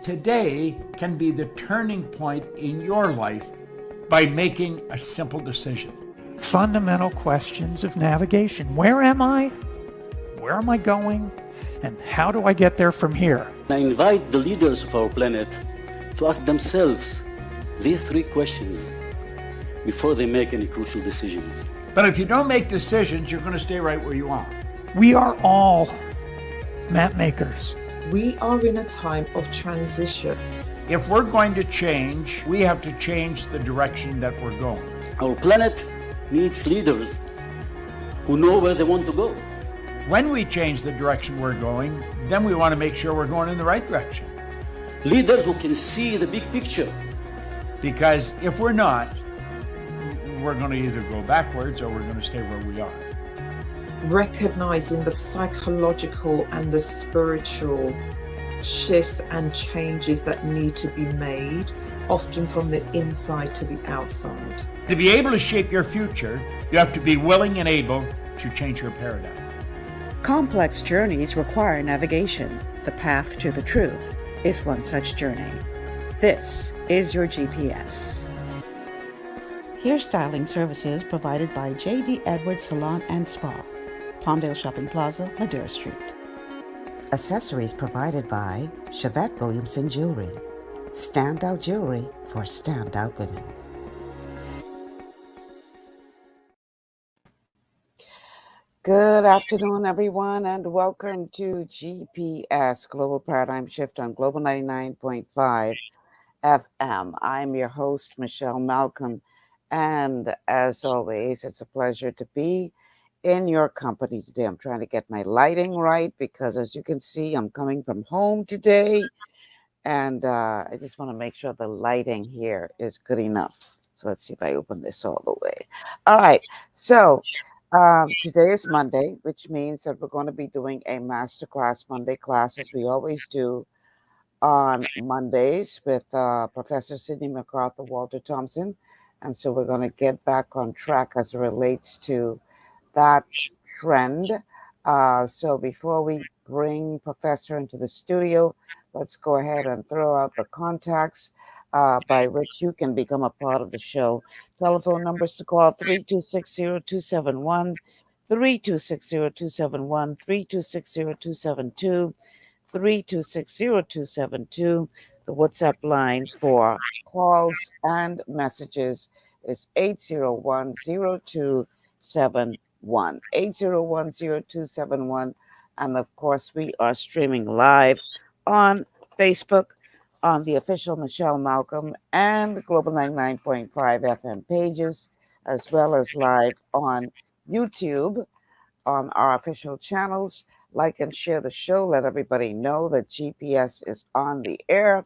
Today can be the turning point in your life by making a simple decision. Fundamental questions of navigation. Where am I? Where am I going? And how do I get there from here? I invite the leaders of our planet to ask themselves these three questions before they make any crucial decisions. But if you don't make decisions, you're going to stay right where you are. We are all map makers. We are in a time of transition. If we're going to change, we have to change the direction that we're going. Our planet needs leaders who know where they want to go. When we change the direction we're going, then we want to make sure we're going in the right direction. Leaders who can see the big picture. Because if we're not, we're going to either go backwards or we're going to stay where we are. Recognizing the psychological and the spiritual shifts and changes that need to be made, often from the inside to the outside. To be able to shape your future, you have to be willing and able to change your paradigm. Complex journeys require navigation. The path to the truth is one such journey. This is your GPS. Hairstyling services provided by J.D. Edwards Salon and Spa, Palmdale Shopping Plaza, Madera Street. Accessories provided by Chevette Williamson Jewelry. Standout jewelry for standout women. Good afternoon, everyone, and welcome to GPS Global Paradigm Shift on Global 99.5 FM. I'm your host, Michelle Malcolm, and as always, it's a pleasure to be in your company today. I'm trying to get my lighting right because, as you can see, I'm coming from home today, and I just want to make sure the lighting here is good enough. So let's see if I open this all the way. All right, so today is Monday, which means that we're going to be doing a Masterclass Monday class, as we always do on Mondays with Professor Sidney McArthur, Walter Thompson. And so we're going to get back on track as it relates to that trend. So before we bring Professor into the studio, let's go ahead and throw out the contacts by which you can become a part of the show. Telephone numbers to call 3260271, 3260271, 3260272, 3260272. The WhatsApp line for calls and messages is 8010271, 8010271. And of course, we are streaming live on Facebook, on the official Michelle Malcolm and Global 99.5 FM pages, as well as live on YouTube on our official channels. Like and share the show. Let everybody know that GPS is on the air.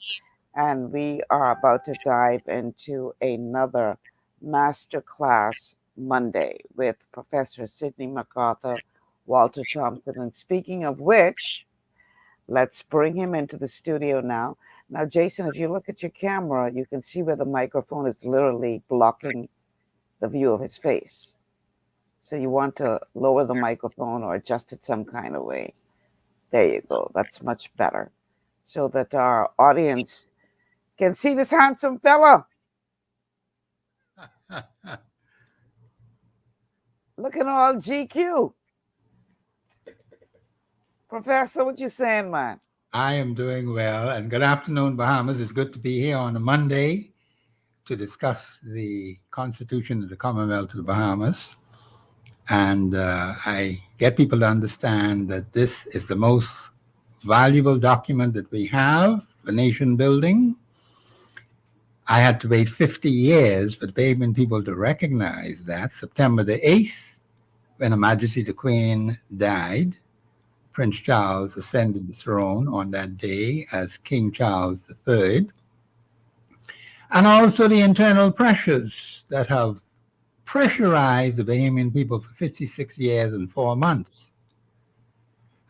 And we are about to dive into another Masterclass Monday with Professor Sidney McArthur, Walter Thompson. And speaking of which, let's bring him into the studio now. Now, Jason, if you look at your camera, you can see where the microphone is literally blocking the view of his face. So you want to lower the microphone or adjust it some kind of way. There you go. That's much better. So that our audience can see this handsome fella. Looking all GQ. Professor, what you saying, man? I am doing well, and good afternoon, Bahamas. It's good to be here on a Monday to discuss the Constitution of the Commonwealth of the Bahamas. And I get people to understand that this is the most valuable document that we have for nation building. I had to wait 50 years for the Bahaman people to recognize that. September the 8th, when Her Majesty the Queen died, Prince Charles ascended the throne on that day as King Charles III. And also the internal pressures that have pressurized the Bahamian people for 56 years and 4 months.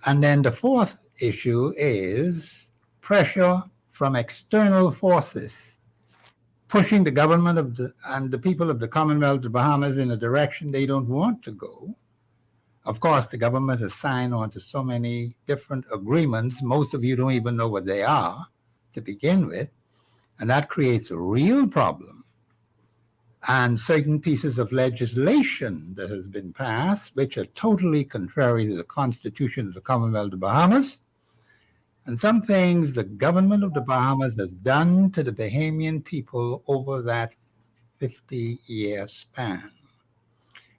And then the fourth issue is pressure from external forces, pushing the government and the people of the Commonwealth of the Bahamas in a direction they don't want to go. Of course, the government has signed on to so many different agreements. Most of you don't even know what they are. to begin with, and that creates a real problem. And certain pieces of legislation that has been passed, which are totally contrary to the Constitution of the Commonwealth of the Bahamas, and some things the government of the Bahamas has done to the Bahamian people over that 50-year span.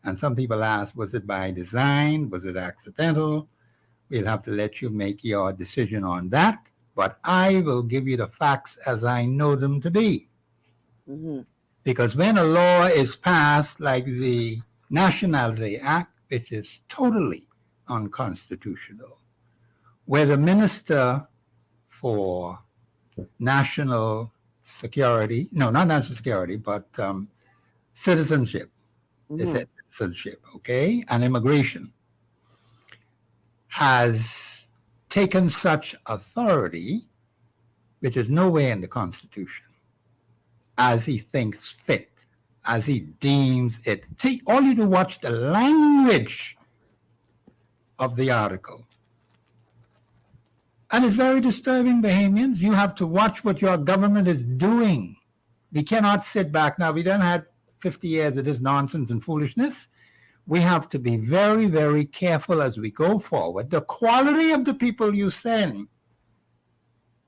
And some people ask, was it by design? Was it accidental? We'll have to let you make your decision on that. But I will give you the facts as I know them to be. Mm-hmm. Because when a law is passed like the Nationality Act, which is totally unconstitutional, where the Minister for National Security, no, not National Security, but citizenship, they said citizenship, okay, and immigration, has taken such authority, which is nowhere in the Constitution, as he thinks fit, as he deems it. See, all you do watch the language of the article. And it's very disturbing, Bahamians. You have to watch what your government is doing. We cannot sit back. Now, we don't have 50 years of this nonsense and foolishness. We have to be very, very careful as we go forward. The quality of the people you send.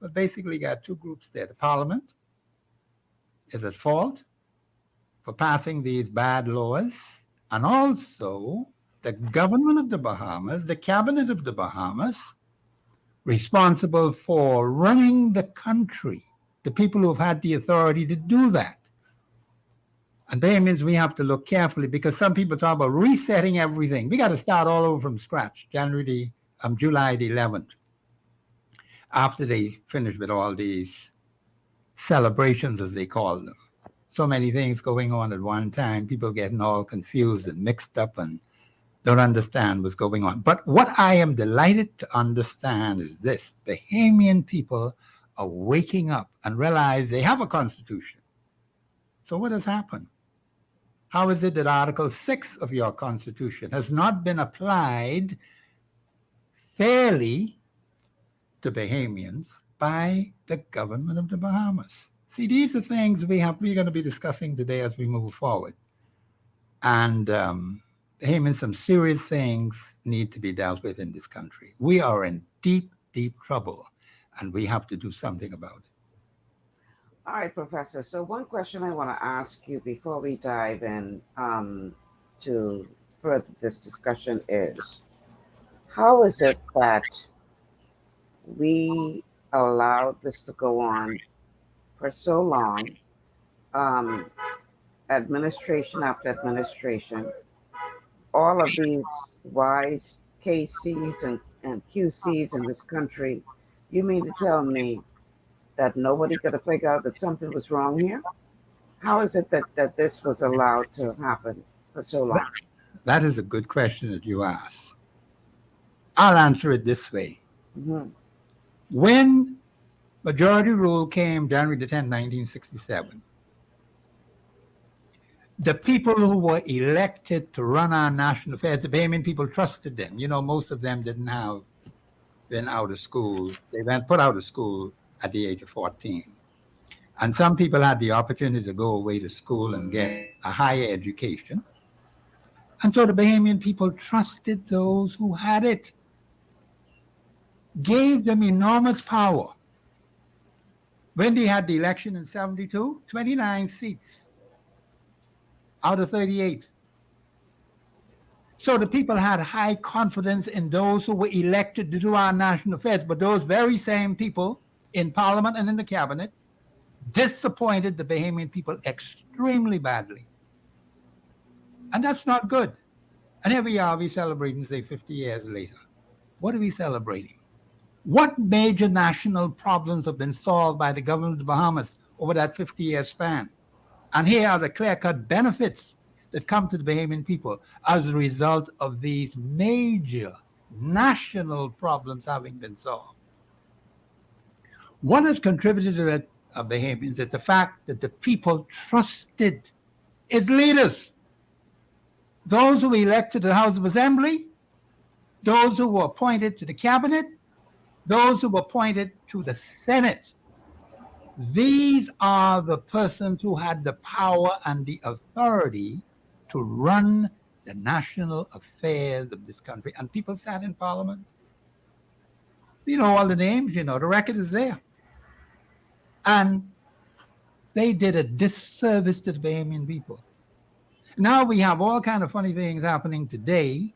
But basically, you got two groups there. The Parliament is at fault for passing these bad laws, and also the government of the Bahamas, the cabinet of the Bahamas, responsible for running the country, the people who have had the authority to do that. And that means we have to look carefully, because some people talk about resetting everything. We got to start all over from scratch, July the 11th, after they finish with all these celebrations, as they call them. So many things going on at one time, people getting all confused and mixed up and don't understand what's going on. But what I am delighted to understand is this: Bahamian people are waking up and realize they have a constitution. So what has happened? How is it that Article 6 of your constitution has not been applied fairly to Bahamians by the government of the Bahamas? See, these are things we're going to be discussing today as we move forward. And Bahamians, some serious things need to be dealt with in this country. We are in deep, deep trouble, and we have to do something about it. All right, Professor. So one question I want to ask you before we dive in to further this discussion is, how is it that we allowed this to go on for so long, administration after administration, all of these wise KCs and QCs in this country? You mean to tell me that nobody could have figured out that something was wrong here? How is it that this was allowed to happen for so long? That is a good question that you ask. I'll answer it this way. Mm-hmm. When majority rule came January the 10th, 1967, the people who were elected to run our national affairs, the Bahamian people trusted them. You know, most of them didn't have been out of school. They went put out of school at the age of 14. And some people had the opportunity to go away to school and get a higher education. And so the Bahamian people trusted those who had it, gave them enormous power. When they had the election in 72, 29 seats out of 38. So the people had high confidence in those who were elected to do our national affairs, but those very same people in Parliament and in the cabinet disappointed the Bahamian people extremely badly. And that's not good. And here we are, we celebrating, say, 50 years later. What are we celebrating? What major national problems have been solved by the government of the Bahamas over that 50-year span? And here are the clear-cut benefits that come to the Bahamian people as a result of these major national problems having been solved. What has contributed to that, Bahamians, is the fact that the people trusted its leaders. Those who were elected to the House of Assembly, those who were appointed to the cabinet, those who were appointed to the Senate. These are the persons who had the power and the authority to run the national affairs of this country. And people sat in Parliament. You know all the names, the record is there. And they did a disservice to the Bahamian people. Now we have all kind of funny things happening today,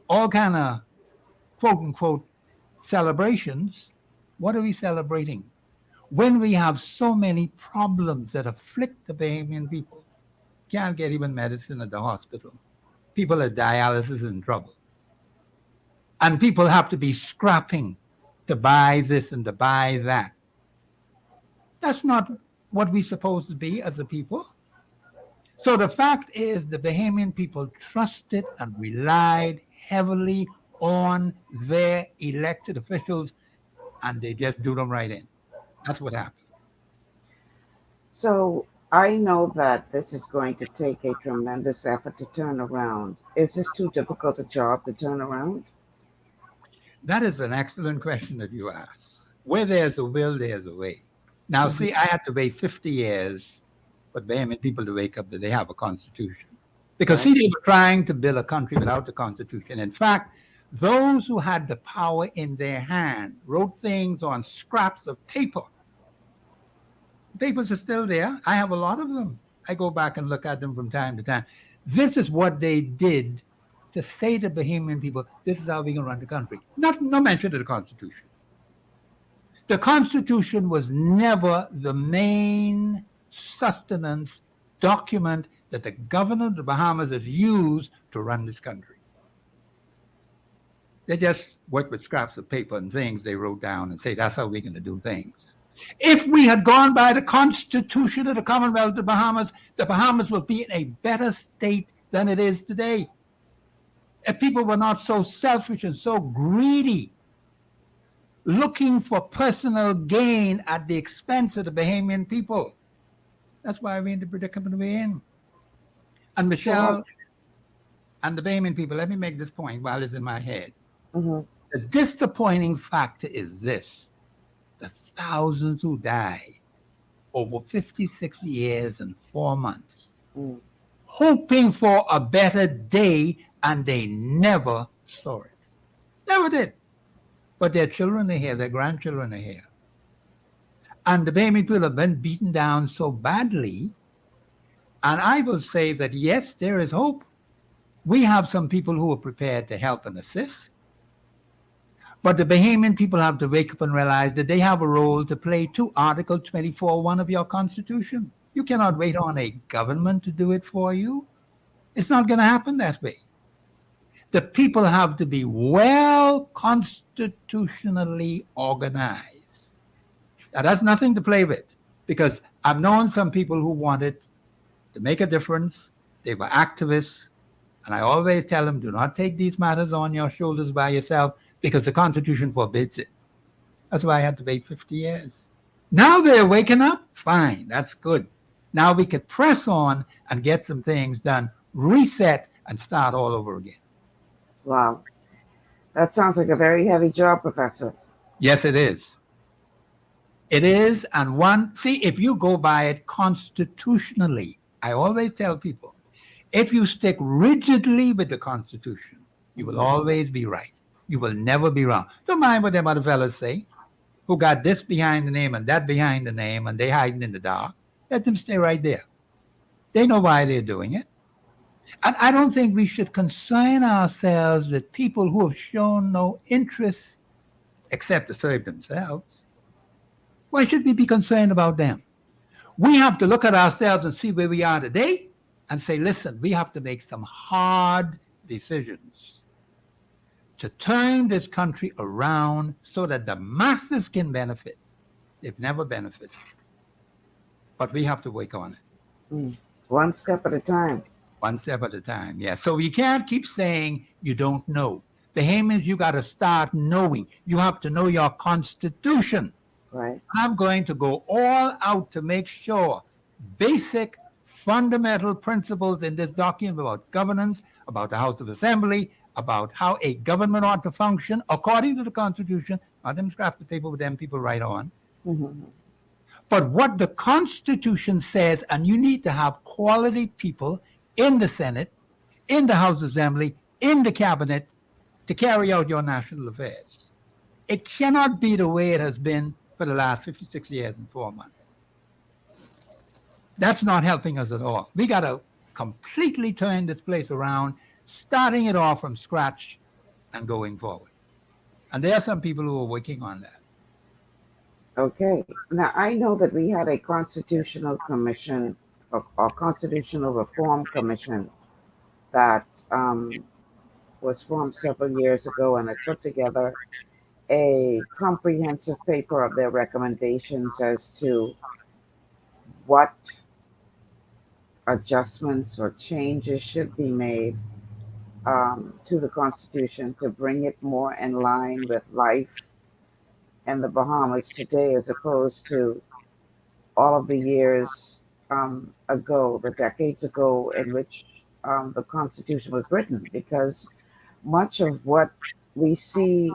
all kind of quote unquote celebrations. What are we celebrating? When we have so many problems that afflict the Bahamian people, can't get even medicine at the hospital. People at dialysis in trouble. And people have to be scrapping to buy this and to buy that. That's not what we're supposed to be as a people. So the fact is the Bahamian people trusted and relied heavily on their elected officials, and they just do them right in. That's what happened. So I know that this is going to take a tremendous effort to turn around. Is this too difficult a job to turn around? That is an excellent question that you asked. Where there's a will, there's a way. Now, see, I had to wait 50 years for Bahamian people to wake up that they have a constitution. Because, see, they were trying to build a country without a constitution. In fact, those who had the power in their hand wrote things on scraps of paper. Papers are still there. I have a lot of them. I go back and look at them from time to time. This is what they did to say to Bahamian people, this is how we're going to run the country. No mention of the Constitution. The Constitution was never the main sustenance document that the governor of the Bahamas has used to run this country. They just worked with scraps of paper and things they wrote down and say, that's how we're going to do things. If we had gone by the Constitution of the Commonwealth of the Bahamas would be in a better state than it is today. If people were not so selfish and so greedy, looking for personal gain at the expense of the Bahamian people. That's why we're in the predicament we're in. And Michelle and the Bahamian people, let me make this point while it's in my head. Mm-hmm. The disappointing factor is this. The thousands who died over 50, 60 years and 4 months, hoping for a better day, and they never saw it. Never did. But their children are here, their grandchildren are here. And the Bahamian people have been beaten down so badly. And I will say that, yes, there is hope. We have some people who are prepared to help and assist. But the Bahamian people have to wake up and realize that they have a role to play too. Article 24.1 of your Constitution. You cannot wait on a government to do it for you. It's not going to happen that way. The people have to be well constitutionally organized. Now, that's nothing to play with, because I've known some people who wanted to make a difference. They were activists, and I always tell them, do not take these matters on your shoulders by yourself, because the Constitution forbids it. That's why I had to wait 50 years. Now they're waking up. Fine, that's good. Now we could press on and get some things done, reset, and start all over again. Wow. That sounds like a very heavy job, Professor. Yes, it is. It is. And if you go by it constitutionally, I always tell people, if you stick rigidly with the Constitution, you will always be right. You will never be wrong. Don't mind what them other fellas say, who got this behind the name and that behind the name, and they hiding in the dark. Let them stay right there. They know why they're doing it. And I don't think we should concern ourselves with people who have shown no interest except to serve themselves. Why should we be concerned about them? We have to look at ourselves and see where we are today and say, listen, we have to make some hard decisions to turn this country around so that the masses can benefit. They've never benefited. But we have to work on it. One step at a time. One step at a time, yeah. So you can't keep saying you don't know. Bahamians, you got to start knowing. You have to know your Constitution. Right. I'm going to go all out to make sure basic, fundamental principles in this document about governance, about the House of Assembly, about how a government ought to function according to the Constitution, not them scrap the paper with them people write on. But what the Constitution says, and you need to have quality people in the Senate, in the House of Assembly, in the cabinet to carry out your national affairs. It cannot be the way it has been for the last 56 years and 4 months. That's not helping us at all. We got to completely turn this place around, starting it off from scratch and going forward. And there are some people who are working on that. Okay. Now, I know that we had a constitutional commission or constitutional reform commission that was formed several years ago, and it put together a comprehensive paper of their recommendations as to what adjustments or changes should be made to the Constitution to bring it more in line with life in the Bahamas today, as opposed to all of the years ago, the decades ago, in which the Constitution was written. Because much of what we see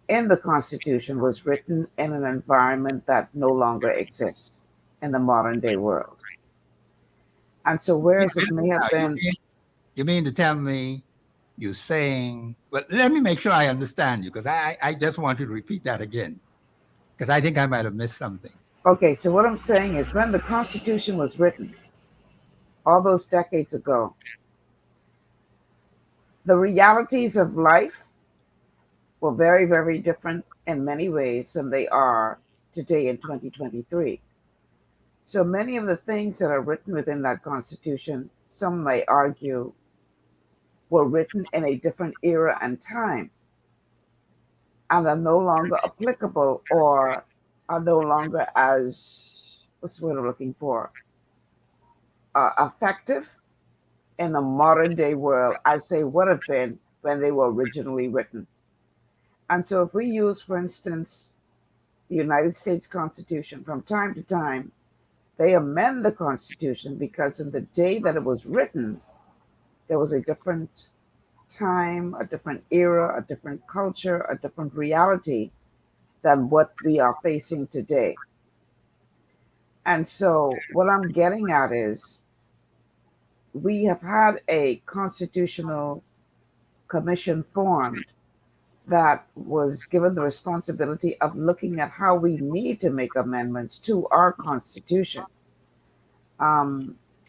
in the Constitution was written in an environment that no longer exists in the modern day world. And so, whereas it may have been. You mean to tell me you're saying, well, let me make sure I understand you, because I just want you to repeat that again, because I think I might have missed something. Okay, so what I'm saying is when the Constitution was written, all those decades ago, the realities of life were very, very different in many ways than they are today in 2023. So many of the things that are written within that Constitution, some may argue, were written in a different era and time and are no longer applicable or are no longer as, what's the word I'm looking for, effective in the modern day world as they would have been when they were originally written. And so if we use, for instance, the United States Constitution, from time to time, they amend the Constitution because in the day that it was written, there was a different time, a different era, a different culture, a different reality than what we are facing today. And so what I'm getting at is we have had a constitutional commission formed that was given the responsibility of looking at how we need to make amendments to our Constitution.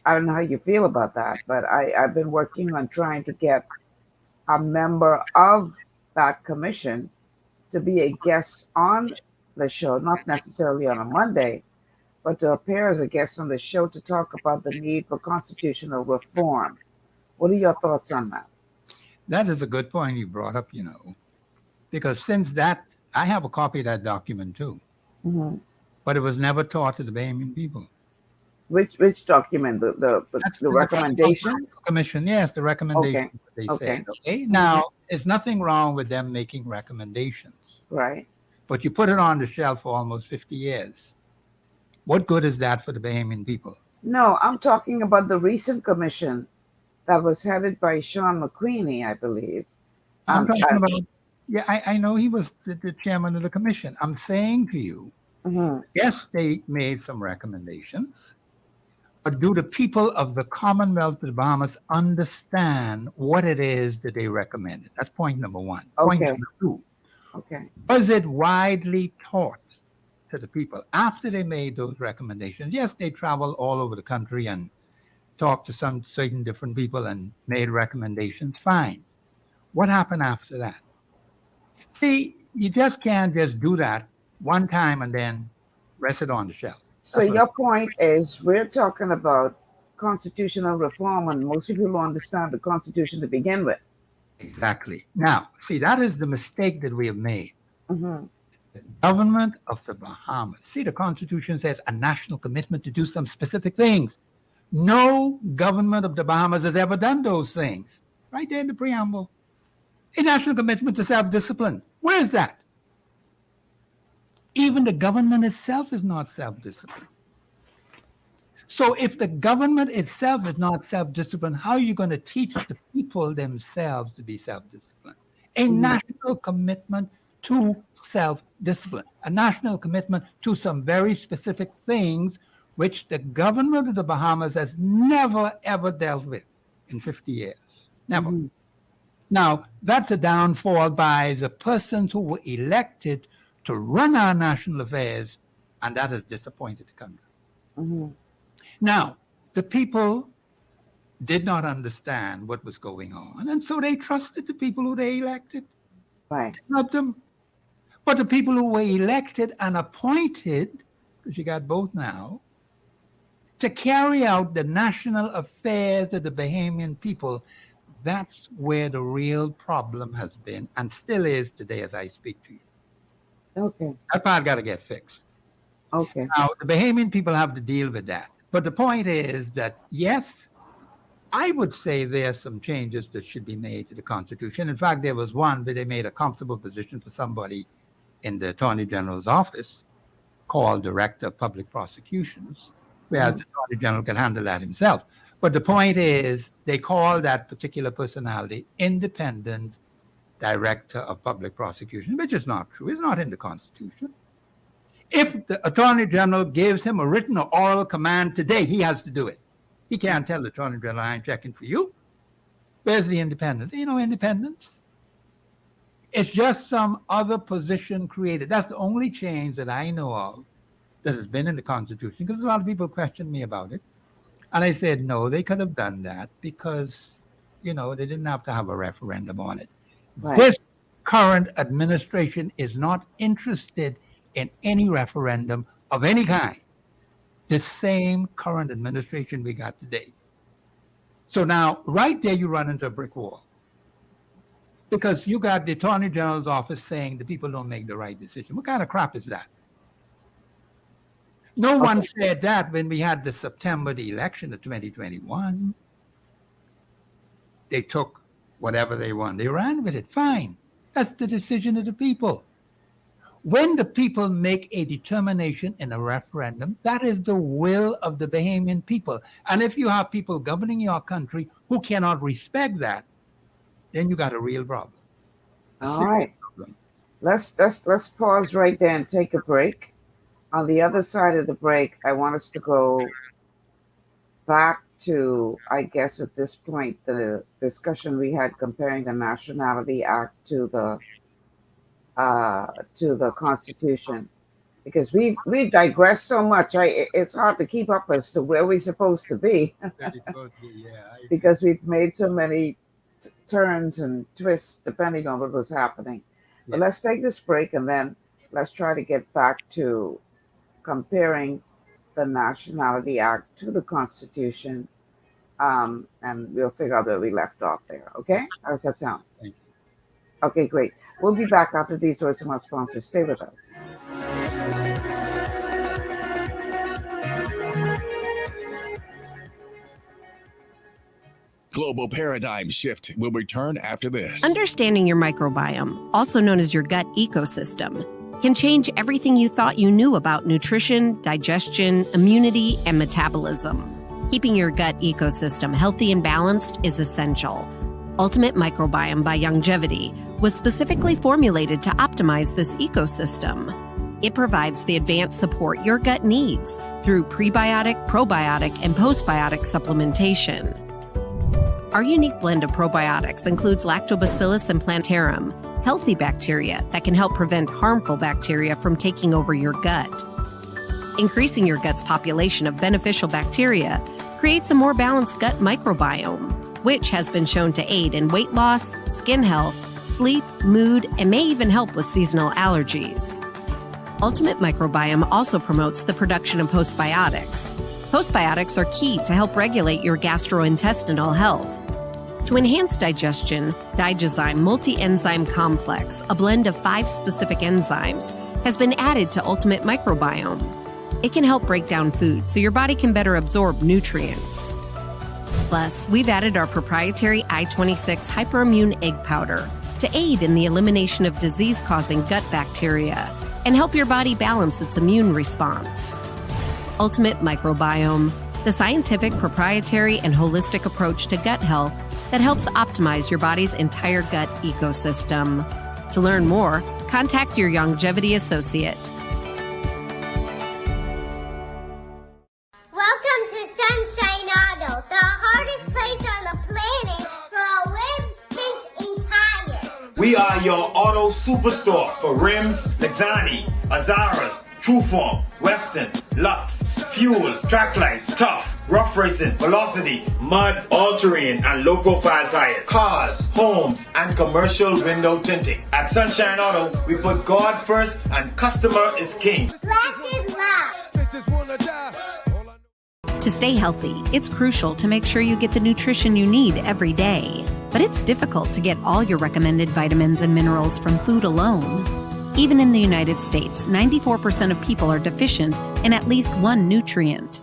I don't know how you feel about that, but I've been working on trying to get a member of that commission to be a guest on the show, not necessarily on a Monday, but to appear as a guest on the show to talk about the need for constitutional reform. What are your thoughts on that? That is a good point you brought up, because since that, I have a copy of that document too, but it was never taught to the Bahamian people. Which document? The recommendations? Commission, yes, the recommendations they said. Okay. Now, there's nothing wrong with them making recommendations. Right. But you put it on the shelf for almost 50 years. What good is that for the Bahamian people? No, I'm talking about the recent commission that was headed by Sean McQueenie, I believe. I'm talking about, I know he was the chairman of the commission. I'm saying to you, yes, they made some recommendations, but do the people of the Commonwealth of the Bahamas understand what it is that they recommended? That's point number one. Point number two. Was it widely taught to the people after they made those recommendations? Yes, they traveled all over the country and talked to some certain different people and made recommendations. Fine. What happened after that? See, you just can't just do that one time and then rest it on the shelf. So your point is we're talking about constitutional reform, and most people don't understand the Constitution to begin with. Exactly. Now, see, that is the mistake that we have made. Mm-hmm. The government of the Bahamas. See, the Constitution says a national commitment to do some specific things. No government of the Bahamas has ever done those things. Right there in the preamble. A national commitment to self-discipline. Where is that? Even the government itself is not self-disciplined. So if the government itself is not self-disciplined, how are you going to teach the people themselves to be self-disciplined? A national commitment to self-discipline, a national commitment to some very specific things which the government of the Bahamas has never, ever dealt with in 50 years. Never. Mm-hmm. Now, that's a downfall by the persons who were elected to run our national affairs, and that has disappointed the country. Mm-hmm. Now, the people did not understand what was going on, and so they trusted the people who they elected. Right. Helped them. But the people who were elected and appointed, because you got both now, to carry out the national affairs of the Bahamian people, that's where the real problem has been and still is today as I speak to you. Okay. That part got to get fixed. Okay. Now, the Bahamian people have to deal with that. But the point is that, yes, I would say there are some changes that should be made to the Constitution. In fact, there was one where they made a comfortable position for somebody in the Attorney General's office called Director of Public Prosecutions, whereas the Attorney General can handle that himself. But the point is, they call that particular personality Independent Director of Public Prosecution, which is not true. It's not in the Constitution. If the Attorney General gives him a written or oral command today, he has to do it. He can't tell the Attorney General, I ain't checking for you. Where's the independence? You know, independence? It's just some other position created. That's the only change that I know of that has been in the Constitution, because a lot of people question me about it. And I said, no, they could have done that because, you know, they didn't have to have a referendum on it. Right. This current administration is not interested in any referendum of any kind. The same current administration we got today. So now, right there, you run into a brick wall. Because you got the Attorney General's office saying the people don't make the right decision. What kind of crap is that? No one said that when we had the September the election of 2021. They took whatever they want. They ran with it. Fine. That's the decision of the people. When the people make a determination in a referendum, that is the will of the Bahamian people. And if you have people governing your country who cannot respect that, then you got a real problem. All right. Let's pause right there and take a break. On the other side of the break, I want us to go back to, I guess at this point, the discussion we had comparing the Nationality Act to the Constitution, because we digress so much. It's hard to keep up as to where we're supposed to be, because we've made so many turns and twists depending on what was happening. Yeah. But let's take this break and then let's try to get back to comparing the Nationality Act to the Constitution, and we'll figure out where we left off there. Okay? How does that sound? Thank you. Okay, great. We'll be back after these words from our sponsors. Stay with us. Global Paradigm Shift will return after this. Understanding your microbiome, also known as your gut ecosystem, can change everything you thought you knew about nutrition, digestion, immunity, and metabolism. Keeping your gut ecosystem healthy and balanced is essential. Ultimate Microbiome by Longevity was specifically formulated to optimize this ecosystem. It provides the advanced support your gut needs through prebiotic, probiotic, and postbiotic supplementation. Our unique blend of probiotics includes Lactobacillus and Plantarum, healthy bacteria that can help prevent harmful bacteria from taking over your gut. Increasing your gut's population of beneficial bacteria creates a more balanced gut microbiome, which has been shown to aid in weight loss, skin health, sleep, mood, and may even help with seasonal allergies. Ultimate Microbiome also promotes the production of postbiotics. Postbiotics are key to help regulate your gastrointestinal health. To enhance digestion, Digizyme Multi-Enzyme Complex, a blend of 5 specific enzymes, has been added to Ultimate Microbiome. It can help break down food so your body can better absorb nutrients. Plus, we've added our proprietary I-26 Hyperimmune Egg Powder to aid in the elimination of disease-causing gut bacteria and help your body balance its immune response. Ultimate Microbiome, the scientific, proprietary, and holistic approach to gut health that helps optimize your body's entire gut ecosystem. To learn more, contact your longevity associate. Welcome to Sunshine Auto, the hardest place on the planet for a rim fix and tires. We are your auto superstore for rims, Lexani, Azaras, Trueform, Western, Lux, Fuel, Tracklight, Tough, Rough Racing, Velocity, Mud, All-Terrain, and low-profile tires. Cars, homes, and commercial window tinting. At Sunshine Auto, we put God first and customer is king. Blessed love. To stay healthy, it's crucial to make sure you get the nutrition you need every day. But it's difficult to get all your recommended vitamins and minerals from food alone. Even in the United States, 94% of people are deficient in at least one nutrient.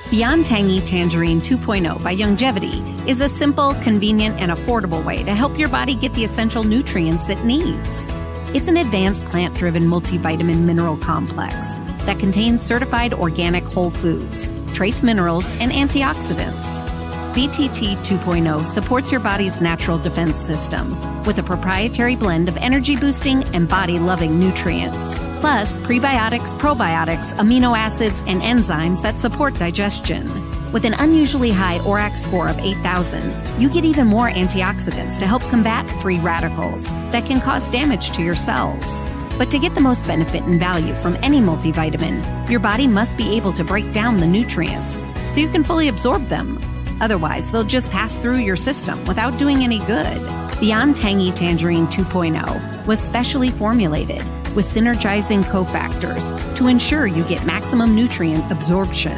Beyond Tangy Tangerine 2.0 by Longevity is a simple, convenient, and affordable way to help your body get the essential nutrients it needs. It's an advanced plant-driven multivitamin mineral complex that contains certified organic whole foods, trace minerals, and antioxidants. BTT 2.0 supports your body's natural defense system with a proprietary blend of energy-boosting and body-loving nutrients, plus prebiotics, probiotics, amino acids, and enzymes that support digestion. With an unusually high ORAC score of 8,000, you get even more antioxidants to help combat free radicals that can cause damage to your cells. But to get the most benefit and value from any multivitamin, your body must be able to break down the nutrients so you can fully absorb them. Otherwise, they'll just pass through your system without doing any good. Beyond Tangy Tangerine 2.0 was specially formulated with synergizing cofactors to ensure you get maximum nutrient absorption.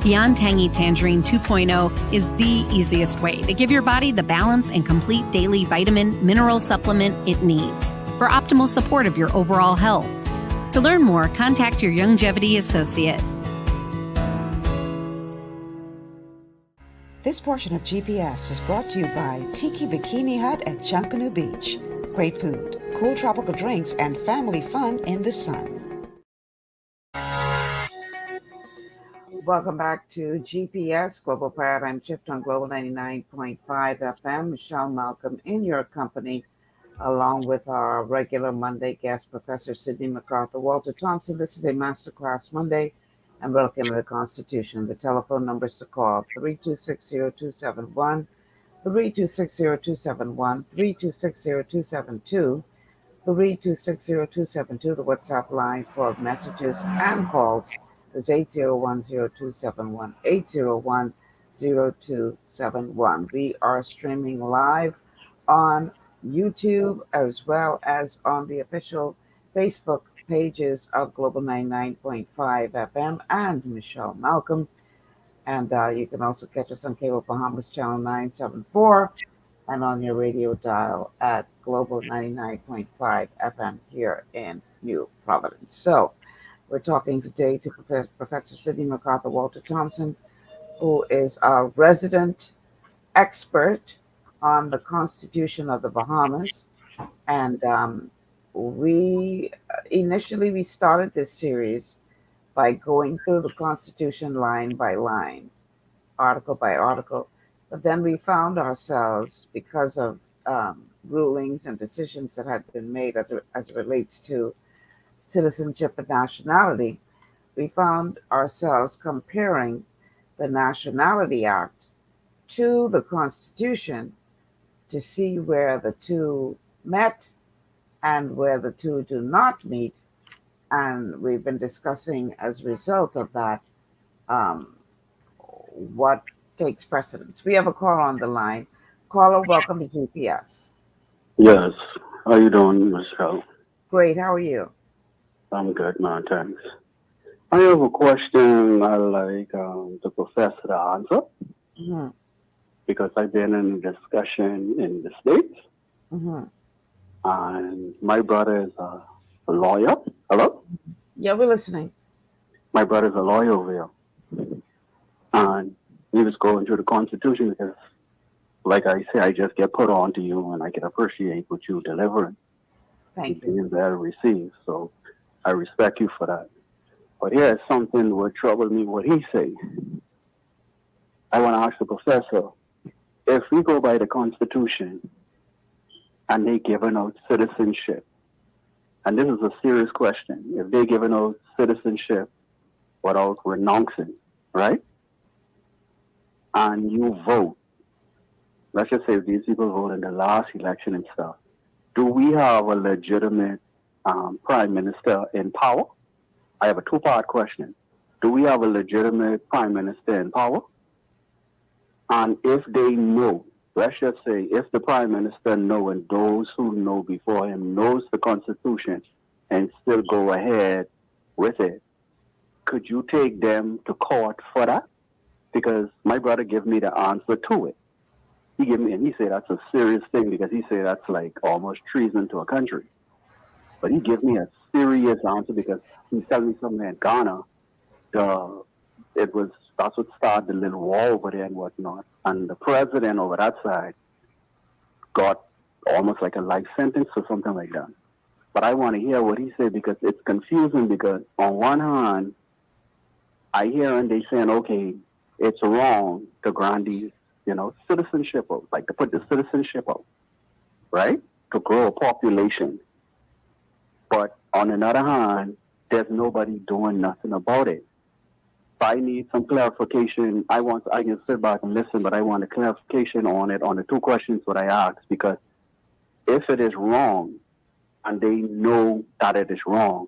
Beyond Tangy Tangerine 2.0 is the easiest way to give your body the balance and complete daily vitamin mineral supplement it needs for optimal support of your overall health. To learn more, contact your longevity associate. This portion of GPS is brought to you by Tiki Bikini Hut at Junkanoo Beach. Great food, cool tropical drinks, and family fun in the sun. Welcome back to GPS, Global Paradigm Shift on Global 99.5 FM. Michelle Malcolm in your company, along with our regular Monday guest, Professor Sidney McArthur, Walter Thompson. This is a Masterclass Monday, and we're looking at the Constitution. The telephone numbers to call, 3260271, 3260271, 3260272, 3260272. The WhatsApp line for messages and calls is 8010271, 8010271. We are streaming live on YouTube as well as on the official Facebook pages of Global 99.5 FM and Michelle Malcolm. And you can also catch us on Cable Bahamas Channel 974 and on your radio dial at Global 99.5 FM here in New Providence. So we're talking today to Professor Sidney McArthur, Walter Thompson, who is a resident expert on the Constitution of the Bahamas. And we started this series by going through the Constitution line by line, article by article. But then we found ourselves, because of rulings and decisions that had been made as it relates to citizenship and nationality, we found ourselves comparing the Nationality Act to the Constitution to see where the two met and where the two do not meet. And we've been discussing, as a result of that, what takes precedence. We have a call on the line. Caller, welcome to GPS. Yes. How you doing, Michelle? Great. How are you? I'm good, man. Thanks. I have a question I'd like the professor to answer. Mm-hmm. Because I've been in a discussion in the States. Mm-hmm. And my brother is a lawyer. Hello? Yeah, we're listening. My brother's a lawyer over here. And he was going through the Constitution because, like I say, I just get put on to you and I can appreciate what you're delivering. Thank you. Things that I receive. So I respect you for that. But here's something what troubled me, what he said. I want to ask the professor, if we go by the Constitution and they giving out citizenship and this is a serious question, if they're giving out citizenship without renouncing, right? And you vote, let's just say these people vote in the last election and stuff, do we have a legitimate prime minister in power? I have a two-part question. Do we have a legitimate prime minister in power? And if they know, let's just say if the prime minister knows and those who know before him knows the Constitution and still go ahead with it, could you take them to court for that? Because my brother gave me the answer to it. He gave me, and he said that's a serious thing because he said that's like almost treason to a country. But he gave me a serious answer because he's telling me something in Ghana. That's what started the little war over there and whatnot. And the president over that side got almost like a life sentence or something like that. But I want to hear what he said because it's confusing because on one hand, I hear and they saying, okay, it's wrong to grant these, citizenship out, like to put the citizenship out, right? To grow a population. But on another hand, there's nobody doing nothing about it. If I need some clarification, I can sit back and listen, but I want a clarification on it, on the two questions that I asked, because if it is wrong and they know that it is wrong,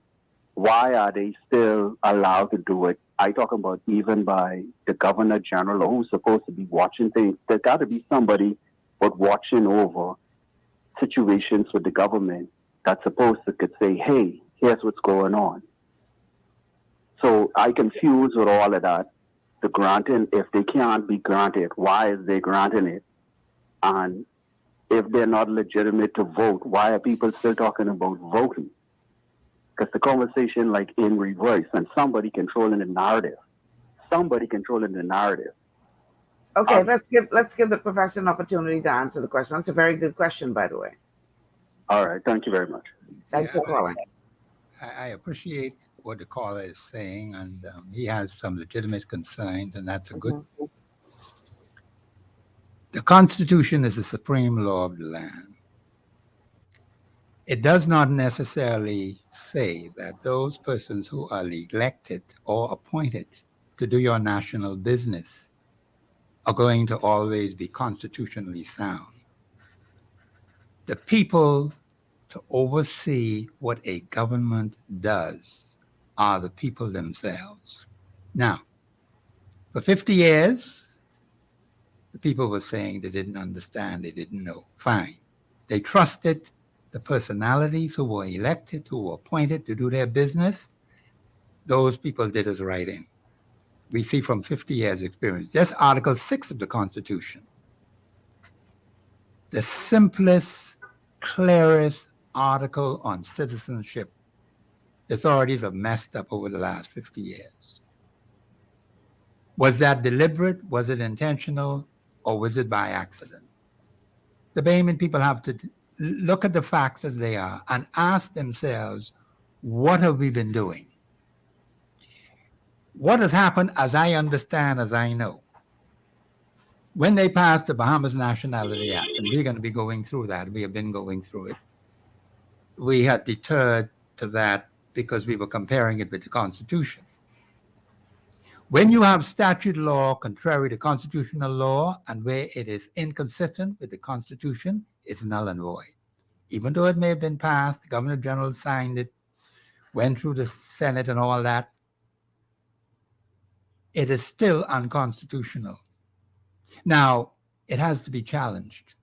why are they still allowed to do it? I talk about even by the governor general who's supposed to be watching things. There's got to be somebody but watching over situations with the government that's supposed to could say, hey, here's what's going on. So I confuse with all of that. The granting, if they can't be granted, why is they granting it? And if they're not legitimate to vote, why are people still talking about voting? Because the conversation like in reverse and somebody controlling the narrative. Okay, let's give the professor an opportunity to answer the question. That's a very good question, by the way. All right, thank you very much. Thanks for calling. I appreciate what the caller is saying, and he has some legitimate concerns, and that's a good. The Constitution is the supreme law of the land. It does not necessarily say that those persons who are elected or appointed to do your national business are going to always be constitutionally sound. The people to oversee what a government does are the people themselves. Now, for 50 years, the people were saying they didn't understand, they didn't know. Fine. They trusted the personalities who were elected, who were appointed to do their business. Those people did us right in. We see from 50 years experience. Just Article 6 of the Constitution. The simplest, clearest article on citizenship. The authorities have messed up over the last 50 years. Was that deliberate? Was it intentional? Or was it by accident? The Bahamian people have to look at the facts as they are and ask themselves, what have we been doing? What has happened, as I understand, as I know? When they passed the Bahamas Nationality Act, and we're going to be going through that, we have been going through it, we had deterred to that because we were comparing it with the Constitution. When you have statute law contrary to constitutional law and where it is inconsistent with the Constitution, it's null and void. Even though it may have been passed, the Governor General signed it, went through the Senate and all that, it is still unconstitutional. Now, it has to be challenged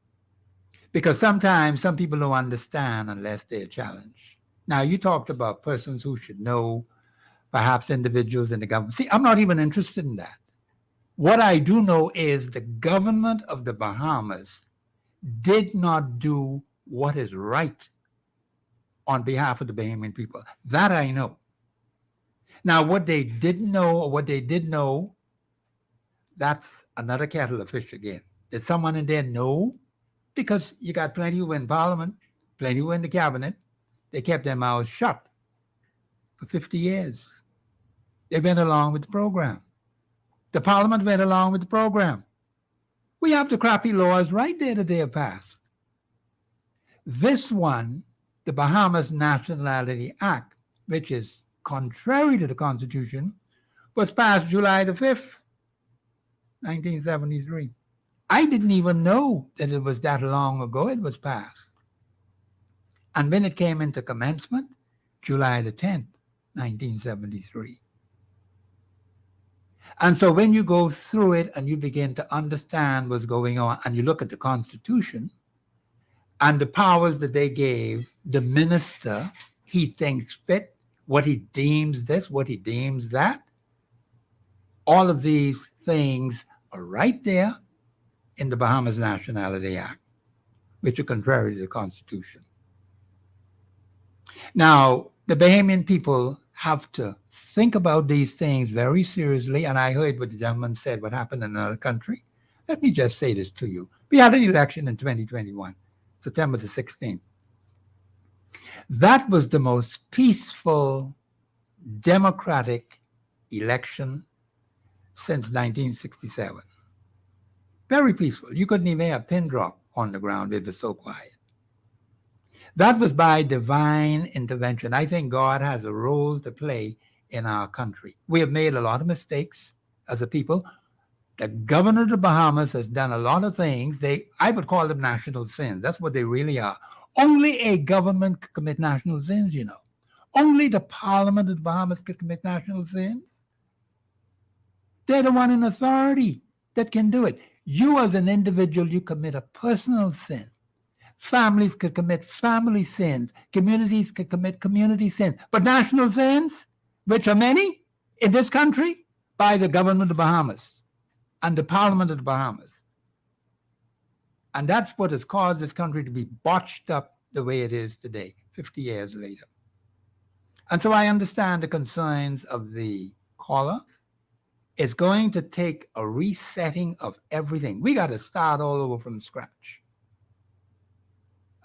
because sometimes some people don't understand unless they're challenged. Now, you talked about persons who should know, perhaps individuals in the government. See, I'm not even interested in that. What I do know is the government of the Bahamas did not do what is right on behalf of the Bahamian people. That I know. Now, what they didn't know or what they did know, that's another kettle of fish again. Did someone in there know? Because you got plenty who were in Parliament, plenty who were in the cabinet. They kept their mouths shut for 50 years. They went along with the program. The Parliament went along with the program. We have the crappy laws right there that they have passed. This one, the Bahamas Nationality Act, which is contrary to the Constitution, was passed July the 5th, 1973. I didn't even know that it was that long ago it was passed. And when it came into commencement, July the 10th, 1973. And so when you go through it and you begin to understand what's going on and you look at the Constitution and the powers that they gave the minister, he thinks fit, what he deems this, what he deems that, all of these things are right there in the Bahamas Nationality Act, which are contrary to the Constitution. Now, the Bahamian people have to think about these things very seriously, and I heard what the gentleman said, what happened in another country. Let me just say this to you. We had an election in 2021, September the 16th. That was the most peaceful, democratic election since 1967. Very peaceful. You couldn't even hear a pin drop on the ground. It was so quiet. That was by divine intervention. I think God has a role to play in our country. We have made a lot of mistakes as a people. The governor of the Bahamas has done a lot of things. I would call them national sins. That's what they really are. Only a government could commit national sins, you know. Only the Parliament of the Bahamas could commit national sins. They're the one in authority that can do it. You as an individual, you commit a personal sin. Families could commit family sins. Communities could commit community sins. But national sins, which are many in this country, by the government of the Bahamas and the Parliament of the Bahamas. And that's what has caused this country to be botched up the way it is today, 50 years later. And so I understand the concerns of the caller. It's going to take a resetting of everything. We got to start all over from scratch.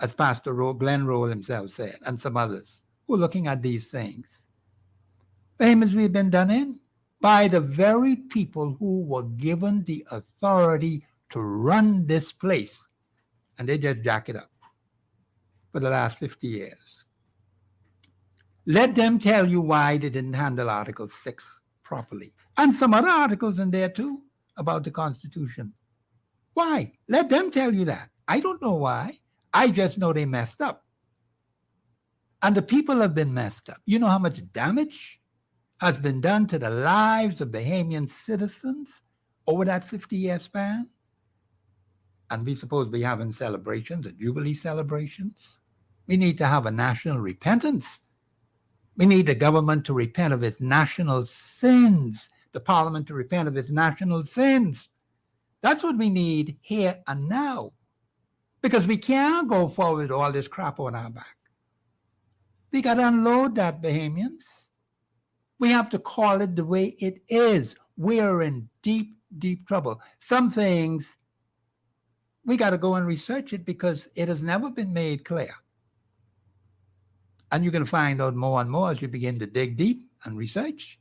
As Pastor Glenn Roll himself said, and some others who are looking at these things. Bahamians, we've been done in by the very people who were given the authority to run this place. And they just jack it up for the last 50 years. Let them tell you why they didn't handle Article 6 properly. And some other articles in there too about the Constitution. Why? Let them tell you that. I don't know why. I just know they messed up. And the people have been messed up. You know how much damage has been done to the lives of Bahamian citizens over that 50-year span? And we supposed to be having celebrations, the Jubilee celebrations. We need to have a national repentance. We need the government to repent of its national sins, the Parliament to repent of its national sins. That's what we need here and now. Because we can't go forward with all this crap on our back. We got to unload that, Bahamians. We have to call it the way it is. We're in deep, deep trouble. Some things, we got to go and research it because it has never been made clear. And you're going to find out more and more as you begin to dig deep and research.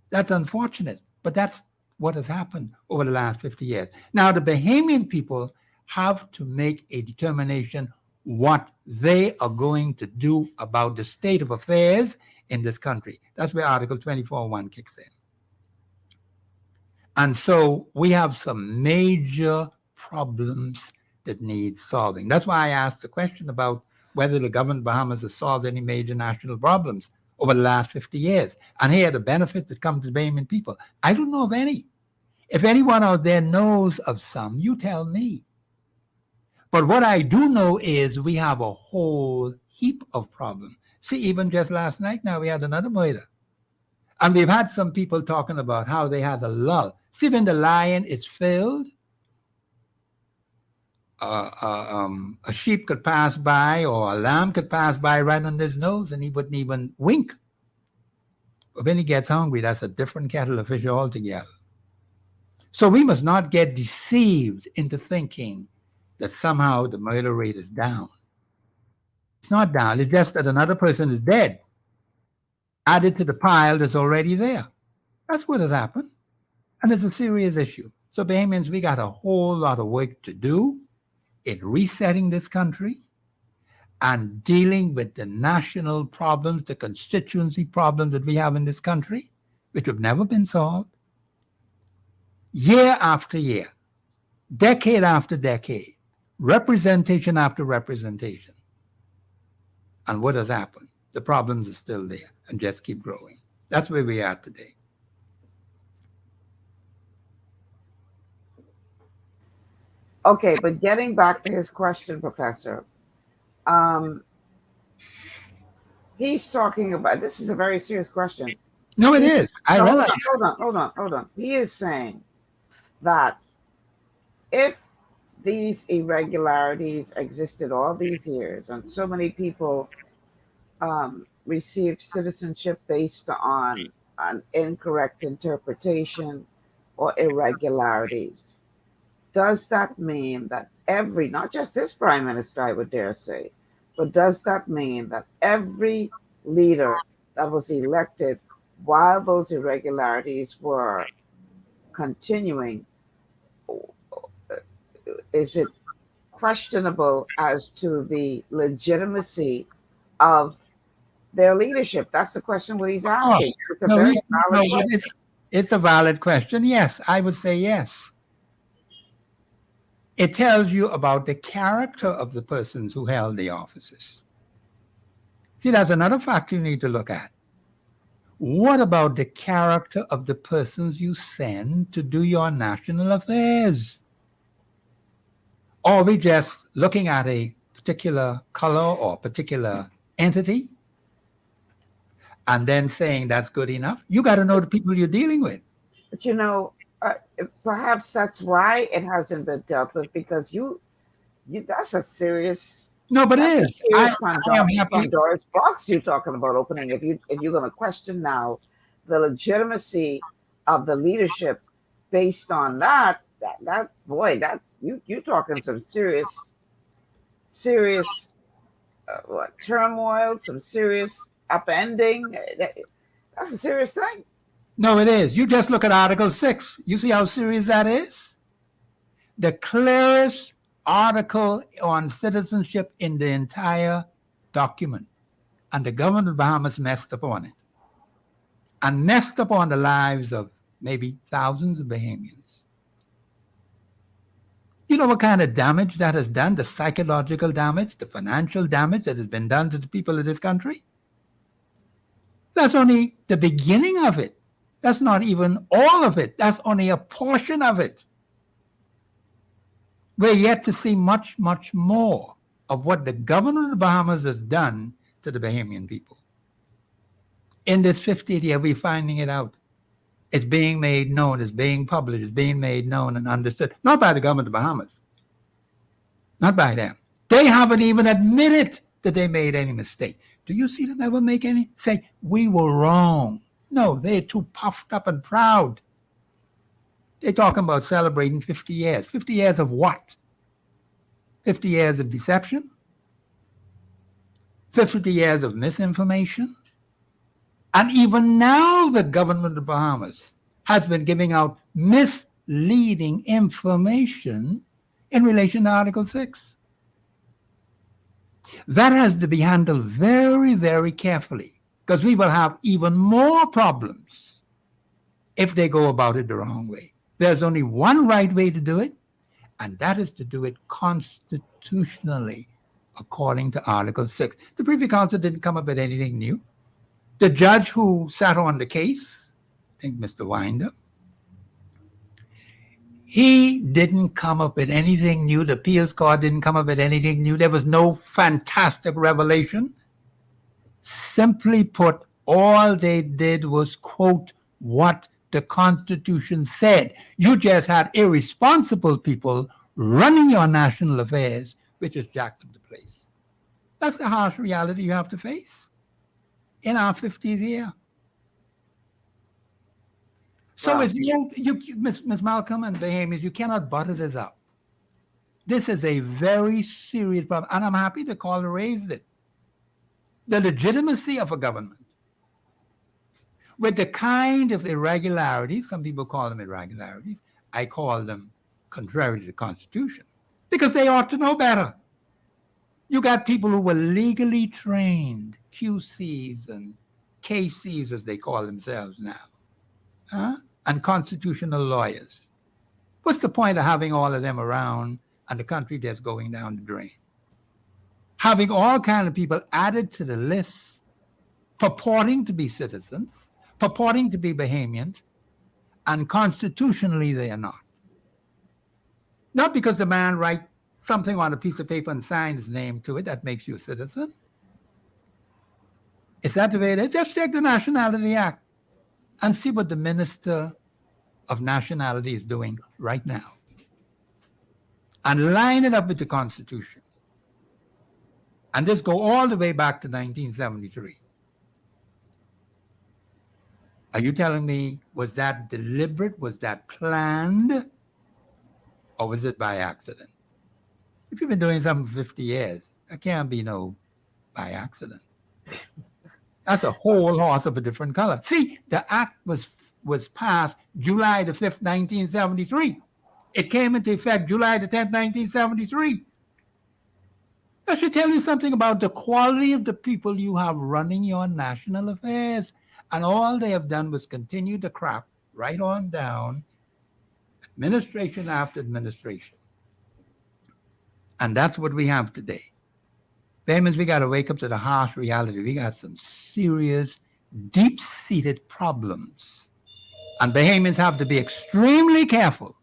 That's unfortunate, but that's what has happened over the last 50 years. Now, the Bahamian people have to make a determination what they are going to do about the state of affairs in this country. That's where Article 24.1 kicks in. And so we have some major problems that need solving. That's why I asked the question about whether the government of Bahamas has solved any major national problems over the last 50 years. And here are the benefits that come to the Bahamian people. I don't know of any. If anyone out there knows of some, you tell me. But what I do know is we have a whole heap of problems. See, even just last night now we had another murder. And we've had some people talking about how they had a lull. See, when the lion is filled, a sheep could pass by or a lamb could pass by right under his nose and he wouldn't even wink. But when he gets hungry, that's a different kettle of fish altogether. So we must not get deceived into thinking that somehow the murder rate is down. It's not down. It's just that another person is dead, added to the pile that's already there. That's what has happened. And it's a serious issue. So Bahamians, we got a whole lot of work to do in resetting this country and dealing with the national problems, the constituency problems that we have in this country, which have never been solved, year after year, decade after decade, representation after representation. And what has happened? The problems are still there and just keep growing. That's where we are today. Okay, but getting back to his question, Professor, he's talking about, this is a very serious question. No, it is. I realize. Hold on. He is saying that if these irregularities existed all these years and so many people received citizenship based on an incorrect interpretation or irregularities, does that mean that every, not just this prime minister, I would dare say, but does that mean that every leader that was elected while those irregularities were continuing, is it questionable as to the legitimacy of their leadership? That's the question what he's asking. It's a very valid question. It's a valid question. Yes, I would say yes. It tells you about the character of the persons who held the offices. See, that's another factor you need to look at. What about the character of the persons you send to do your national affairs? Or are we just looking at a particular color or particular entity and then saying that's good enough? You got to know the people you're dealing with. But you know, perhaps that's why it hasn't been dealt with, because you that's a serious. No, but it is. I am happy. Pandora's box you're talking about opening. If you're going to question now the legitimacy of the leadership based on that boy, that you're talking some serious turmoil, some serious upending. That's a serious thing. No, it is. You just look at Article 6. You see how serious that is? The clearest article on citizenship in the entire document. And the government of Bahamas messed up on it. And messed up on the lives of maybe thousands of Bahamians. You know what kind of damage that has done? The psychological damage, the financial damage that has been done to the people of this country? That's only the beginning of it. That's not even all of it. That's only a portion of it. We're yet to see much, much more of what the government of the Bahamas has done to the Bahamian people. In this 50th year, we're finding it out. It's being made known, it's being published, it's being made known and understood. Not by the government of the Bahamas. Not by them. They haven't even admitted that they made any mistake. Do you see them ever make any? Say, we were wrong. No, they're too puffed up and proud. They're talking about celebrating 50 years. 50 years of what? 50 years of deception? 50 years of misinformation? And even now the government of the Bahamas has been giving out misleading information in relation to Article 6. That has to be handled very, very carefully, because we will have even more problems if they go about it the wrong way. There's only one right way to do it, and that is to do it constitutionally, according to Article 6. The Privy Council didn't come up with anything new. The judge who sat on the case, I think Mr. Winder, he didn't come up with anything new. The appeals court didn't come up with anything new. There was no fantastic revelation. Simply put, all they did was quote what the Constitution said. You just had irresponsible people running your national affairs, which has jacked up the place. That's the harsh reality you have to face in our 50th year. So wow. Ms. Malcolm and Bahamians, you cannot butter this up. This is a very serious problem, and I'm happy the caller raised it. The legitimacy of a government with the kind of irregularities, some people call them irregularities, I call them contrary to the Constitution, because they ought to know better. You got people who were legally trained, QCs and KCs as they call themselves now, and constitutional lawyers. What's the point of having all of them around and the country that's going down the drain? Having all kinds of people added to the list, purporting to be citizens, purporting to be Bahamians, and constitutionally they are not. Not because the man writes something on a piece of paper and signs his name to it, that makes you a citizen. Is that the way it is? Just check the Nationality Act and see what the Minister of Nationality is doing right now. And line it up with the Constitution. And this go all the way back to 1973. Are you telling me, was that deliberate? Was that planned? Or was it by accident? If you've been doing something for 50 years, that can't be no by accident. That's a whole horse of a different color. See, the act was passed July the 5th, 1973. It came into effect July the 10th, 1973. That should tell you something about the quality of the people you have running your national affairs. And all they have done was continue the crap right on down, administration after administration. And that's what we have today. Bahamians, we got to wake up to the harsh reality. We got some serious, deep-seated problems. And Bahamians have to be extremely careful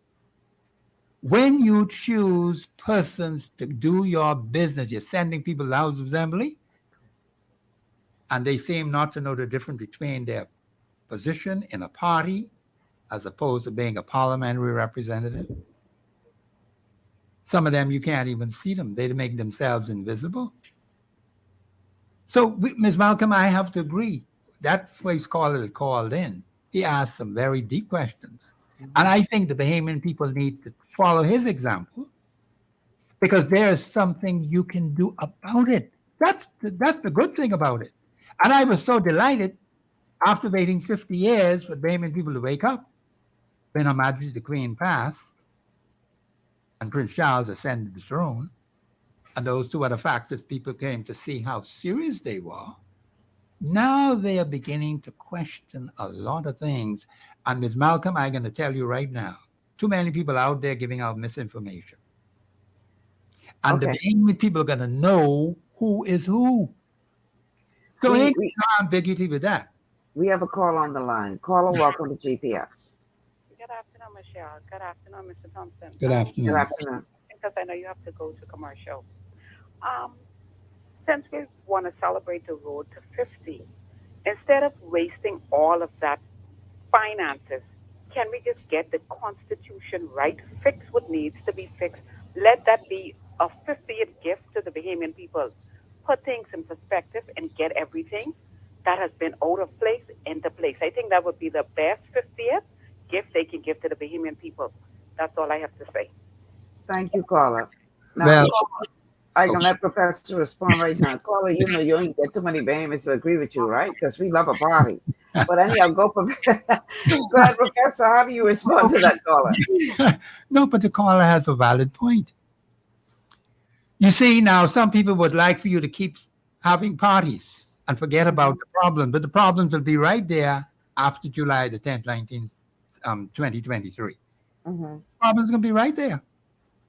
when you choose persons to do your business. You're sending people to the House of Assembly, and they seem not to know the difference between their position in a party as opposed to being a parliamentary representative. Some of them, you can't even see them. They make themselves invisible. So, Ms. Malcolm, I have to agree. That voice caller that called in, he asked some very deep questions. And I think the Bahamian people need to follow his example because there is something you can do about it. That's the good thing about it. And I was so delighted after waiting 50 years for Bahamian people to wake up when Her Majesty the Queen passed and Prince Charles ascended the throne, and those two other factors, people came to see how serious they were. Now they are beginning to question a lot of things. And Ms. Malcolm, I'm going to tell you right now, too many people out there giving out misinformation. And the Bahamian people are going to know who is who. So ain't no ambiguity with that. We have a call on the line. Caller, welcome to GPS. Good afternoon, Michelle. Good afternoon, Mr. Thompson. Good afternoon. Good afternoon. Because I know you have to go to commercial. Since we want to celebrate the road to 50, instead of wasting all of that finances, can we just get the Constitution right, fix what needs to be fixed? Let that be a 50th gift to the Bahamian people. Put things in perspective and get everything that has been out of place into place. I think that would be the best 50th gift they can give to the Bahamian people. That's all I have to say. Thank you, caller. Now, Well, I can let Professor respond right now. Caller, you know you ain't get too many Bahamians to agree with you, right? Because we love a party. But anyhow, go ahead, Professor. How do you respond to that caller? No, but the caller has a valid point. You see, now some people would like for you to keep having parties and forget about the problem, but the problems will be right there after July the 10th, 2023. Mm-hmm. Problems going to be right there.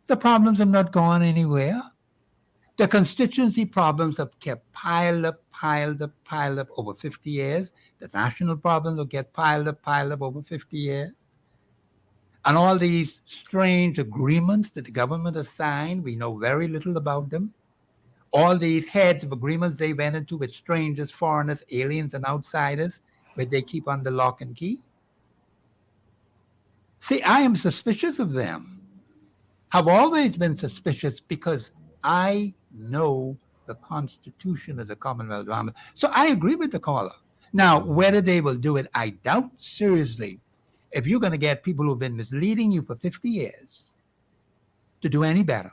The problems have not gone anywhere. The constituency problems have kept piled up over 50 years. The national problems will get piled up over 50 years. And all these strange agreements that the government has signed, we know very little about them. All these heads of agreements they went into with strangers, foreigners, aliens, and outsiders, where they keep under lock and key. See, I am suspicious of them. Have always been suspicious because I know the Constitution of the Commonwealth of the Bahamas. So I agree with the caller. Now, whether they will do it, I doubt seriously. If you're going to get people who've been misleading you for 50 years to do any better,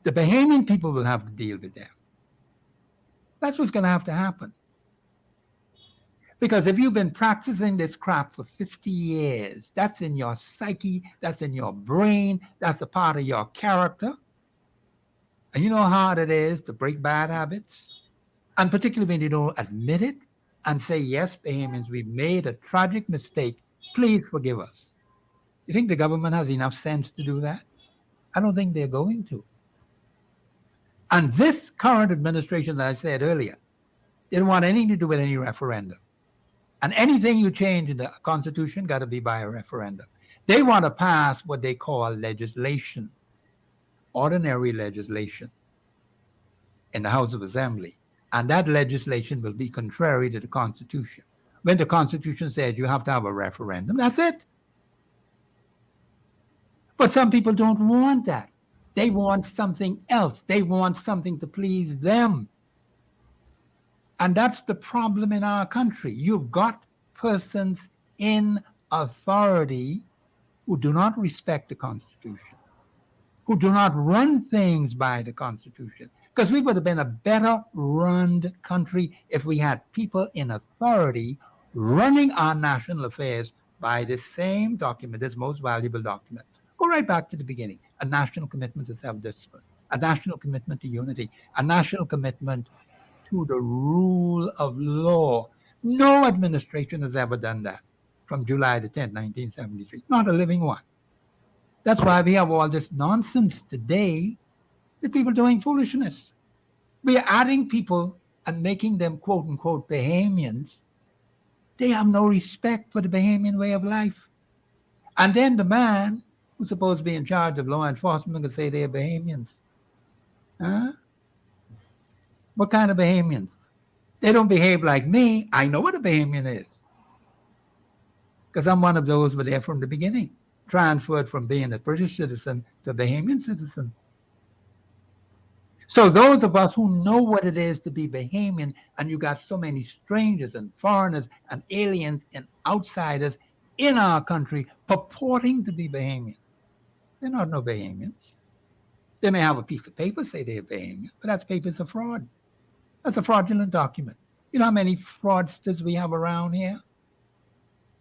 the Bahamian people will have to deal with them. That's what's going to have to happen. Because if you've been practicing this crap for 50 years, that's in your psyche, that's in your brain, that's a part of your character. And you know how hard it is to break bad habits? And particularly when you don't admit it and say, yes, Bahamians, we've made a tragic mistake. Please forgive us. You think the government has enough sense to do that? I don't think they're going to. And this current administration that I said earlier, they don't want anything to do with any referendum. And anything you change in the Constitution got to be by a referendum. They want to pass what they call legislation, ordinary legislation in the House of Assembly. And that legislation will be contrary to the Constitution. When the Constitution says you have to have a referendum, that's it. But some people don't want that. They want something else. They want something to please them. And that's the problem in our country. You've got persons in authority who do not respect the Constitution, who do not run things by the Constitution. Because we would have been a better run country if we had people in authority running our national affairs by the same document, this most valuable document. Go right back to the beginning. A national commitment to self-discipline, a national commitment to unity, a national commitment to the rule of law. No administration has ever done that from July the 10th, 1973. Not a living one. That's why we have all this nonsense today with people doing foolishness. We are adding people and making them quote unquote Bahamians. They have no respect for the Bahamian way of life. And then the man who's supposed to be in charge of law enforcement can say they're Bahamians. Huh? What kind of Bahamians? They don't behave like me. I know what a Bahamian is. Because I'm one of those who were there from the beginning, transferred from being a British citizen to a Bahamian citizen. So those of us who know what it is to be Bahamian, and you got so many strangers and foreigners and aliens and outsiders in our country purporting to be Bahamian. They're not no Bahamians. They may have a piece of paper say they're Bahamian, but that paper's a fraud. That's a fraudulent document. You know how many fraudsters we have around here?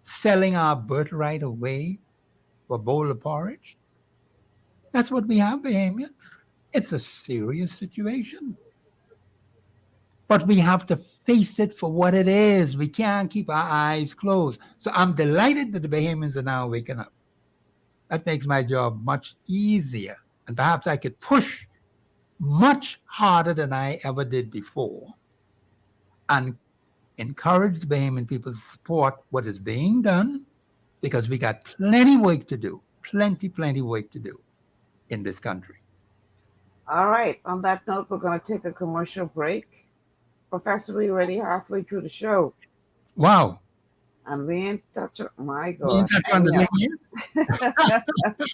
Selling our birthright away for a bowl of porridge? That's what we have, Bahamians. It's a serious situation. But we have to face it for what it is. We can't keep our eyes closed. So I'm delighted that the Bahamians are now waking up. That makes my job much easier. And perhaps I could push much harder than I ever did before and encourage the Bahamian people to support what is being done, because we got plenty work to do, plenty work to do in this country. All right. On that note, we're going to take a commercial break. Professor, we're already halfway through the show. Wow. And we ain't touching, my We God. ain't touching on the thing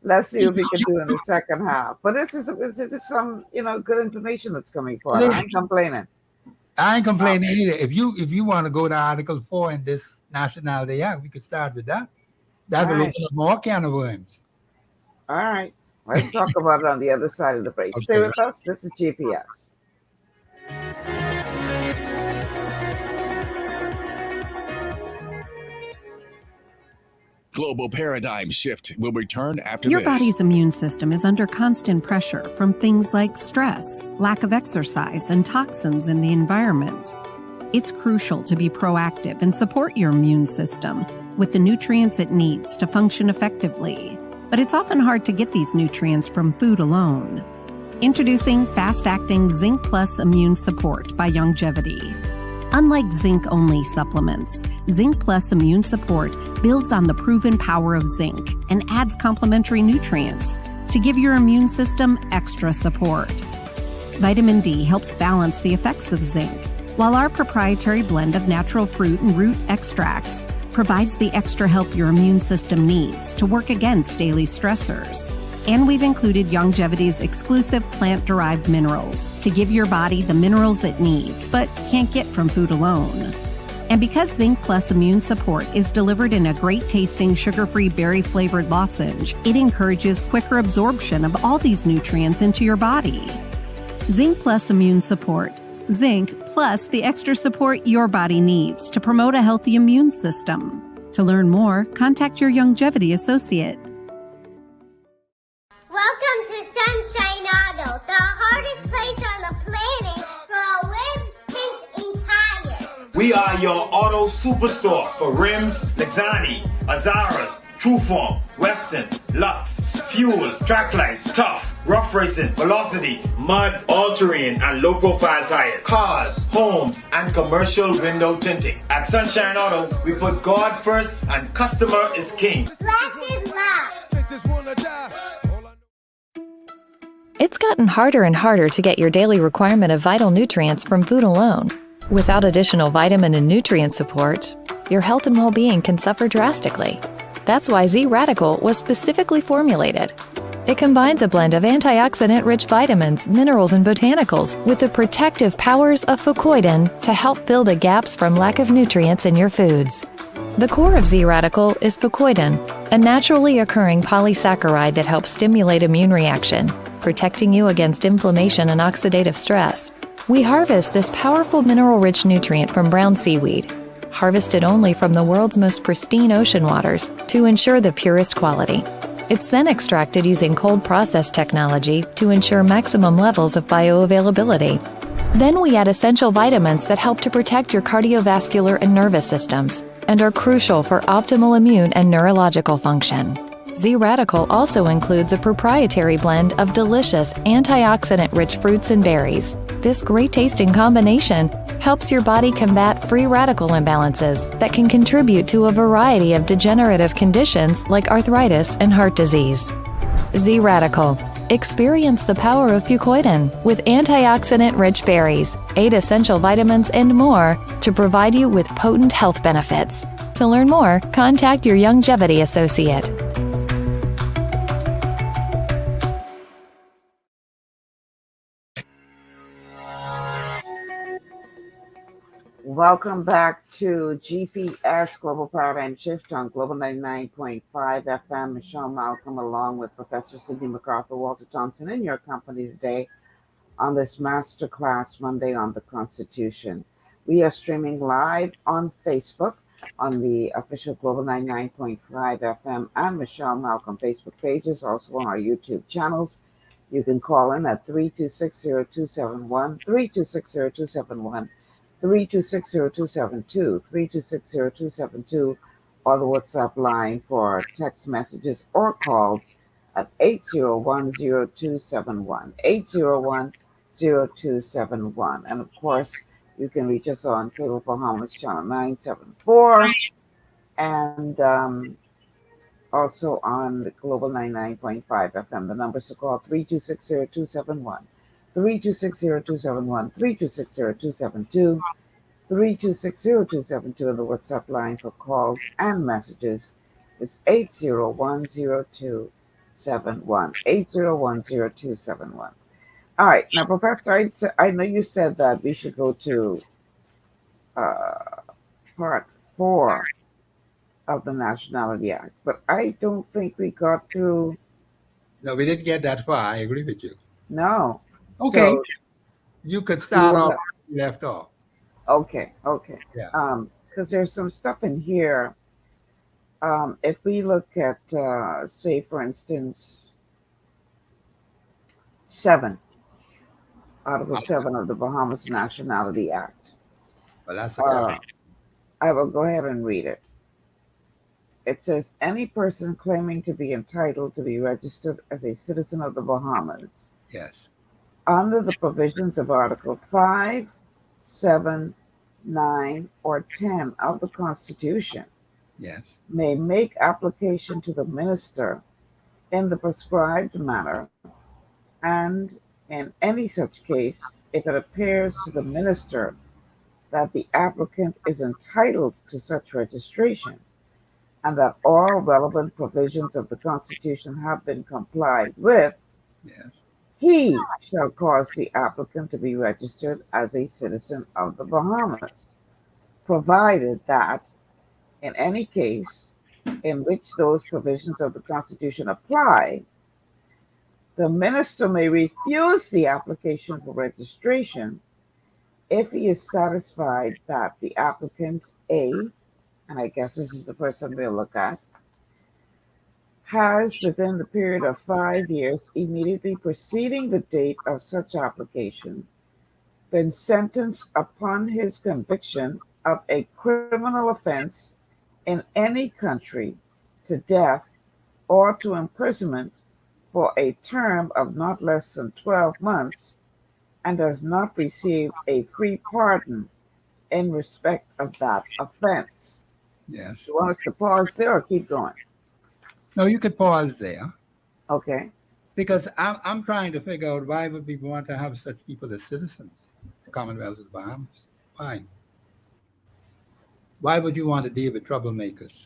Let's see what we can do in the second half. But this is some, good information that's coming forward. I ain't complaining. I ain't complaining either. If you want to go to Article 4 in this Nationality Act, we could start with that. That will open up more can of worms. All right. Let's talk about it on the other side of the break. Okay. Stay with us. This is GPS. Global paradigm shift will return after Your this. body's immune system is under constant pressure from things like stress, lack of exercise, and toxins in the environment. It's crucial to be proactive and support your immune system with the nutrients it needs to function effectively. But it's often hard to get these nutrients from food alone. Introducing fast-acting Zinc Plus Immune Support by Longevity. Unlike zinc-only supplements, Zinc Plus Immune Support builds on the proven power of zinc and adds complementary nutrients to give your immune system extra support. Vitamin D helps balance the effects of zinc, while our proprietary blend of natural fruit and root extracts provides the extra help your immune system needs to work against daily stressors. And we've included Longevity's exclusive plant-derived minerals to give your body the minerals it needs, but can't get from food alone. And because Zinc Plus Immune Support is delivered in a great-tasting, sugar-free, berry-flavored lozenge, it encourages quicker absorption of all these nutrients into your body. Zinc Plus Immune Support. Zinc plus the extra support your body needs to promote a healthy immune system. To learn more, contact your Longevity associate. Welcome to Sunshine Auto, the We are your auto superstore for rims, Lexani, Azaras, Trueform, Western, Lux, Fuel, Tracklight, Tough, Rough Racing, Velocity, Mud, All-Terrain, and low-profile tires, cars, homes, and commercial window tinting. At Sunshine Auto, we put God first and customer is king. Black is love. It's gotten harder and harder to get your daily requirement of vital nutrients from food alone. Without additional vitamin and nutrient support, your health and well-being can suffer drastically. That's why Z-Radical was specifically formulated. It combines a blend of antioxidant-rich vitamins, minerals, and botanicals with the protective powers of fucoidan to help fill the gaps from lack of nutrients in your foods. The core of Z-Radical is fucoidan, a naturally occurring polysaccharide that helps stimulate immune reaction, protecting you against inflammation and oxidative stress. We harvest this powerful mineral-rich nutrient from brown seaweed, harvested only from the world's most pristine ocean waters to ensure the purest quality. It's then extracted using cold process technology to ensure maximum levels of bioavailability. Then we add essential vitamins that help to protect your cardiovascular and nervous systems and are crucial for optimal immune and neurological function. Z-Radical also includes a proprietary blend of delicious antioxidant-rich fruits and berries. This great-tasting combination helps your body combat free radical imbalances that can contribute to a variety of degenerative conditions like arthritis and heart disease. Z-Radical. Experience the power of fucoidan with antioxidant-rich berries, 8 essential vitamins, and more to provide you with potent health benefits. To learn more, contact your Longevity associate. Welcome back to GPS Global Paradigm Shift on Global 99.5 FM. Michelle Malcolm, along with Professor Sidney McArthur, Walter Thompson, in your company today on this Masterclass Monday on the Constitution. We are streaming live on Facebook on the official Global 99.5 FM and Michelle Malcolm Facebook pages, also on our YouTube channels. You can call in at 3260271, 3260271. 3260272, 3260272, or the WhatsApp line for text messages or calls at 8010271, 8010271. And of course, you can reach us on Cable Bahamas Channel 974 and also on the Global 99.5 FM. The numbers to call 3260271. 3260271, 3260272, 3260272, and the WhatsApp line for calls and messages is 8010271, 8010271. All right, now, Professor, I know you said that we should go to part 4 of the Nationality Act, but I don't think we got through. No, we didn't get that far. I agree with you. No. Okay. So, you could start off where you left off. Okay. Yeah. Because there's some stuff in here. If we look at, say, for instance, 7, Article 7 of the Bahamas Nationality Act. Well, that's okay. I will go ahead and read it. It says, any person claiming to be entitled to be registered as a citizen of the Bahamas. Yes. Under the provisions of Article 5, 7, 9, or 10 of the Constitution, yes, may make application to the minister in the prescribed manner, and in any such case, if it appears to the minister that the applicant is entitled to such registration, and that all relevant provisions of the Constitution have been complied with, yes, he shall cause the applicant to be registered as a citizen of the Bahamas, provided that, in any case in which those provisions of the Constitution apply, the minister may refuse the application for registration if he is satisfied that the applicant, A, and I guess this is the first one we'll look at, has within the period of 5 years immediately preceding the date of such application been sentenced upon his conviction of a criminal offense in any country to death or to imprisonment for a term of not less than 12 months and does not receive a free pardon in respect of that offense. Yes. You want us to pause there or keep going? No, you could pause there. Okay. Because I'm trying to figure out why would we want to have such people as citizens, the Commonwealth of the Bahamas? Why? Why would you want to deal with troublemakers?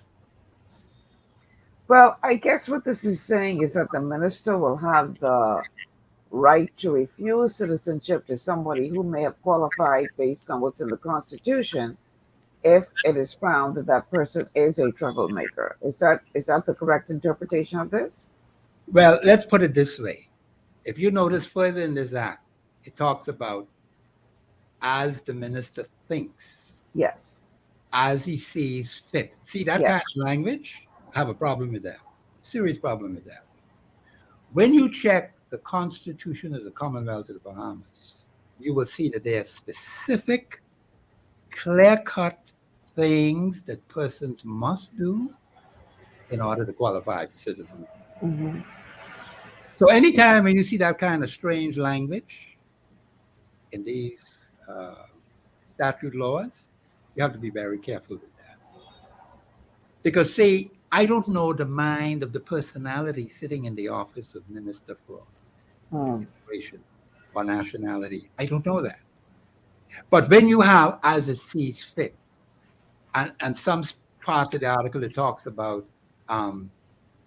Well, I guess what this is saying is that the minister will have the right to refuse citizenship to somebody who may have qualified based on what's in the Constitution if it is found that that person is a troublemaker. Is that the correct interpretation of this? Well, let's put it this way. If you notice further in this act, it talks about as the minister thinks. Yes. As he sees fit. See, that Yes. kind of language, I have a problem with that. Serious problem with that. When you check the Constitution of the Commonwealth of the Bahamas, you will see that there are specific, clear-cut things that persons must do in order to qualify for citizenship. Mm-hmm. So anytime when you see that kind of strange language in these statute laws, you have to be very careful with that. Because, see, I don't know the mind of the personality sitting in the office of Minister for Immigration or Nationality. I don't know that. But when you have as it sees fit, and some part of the article it talks about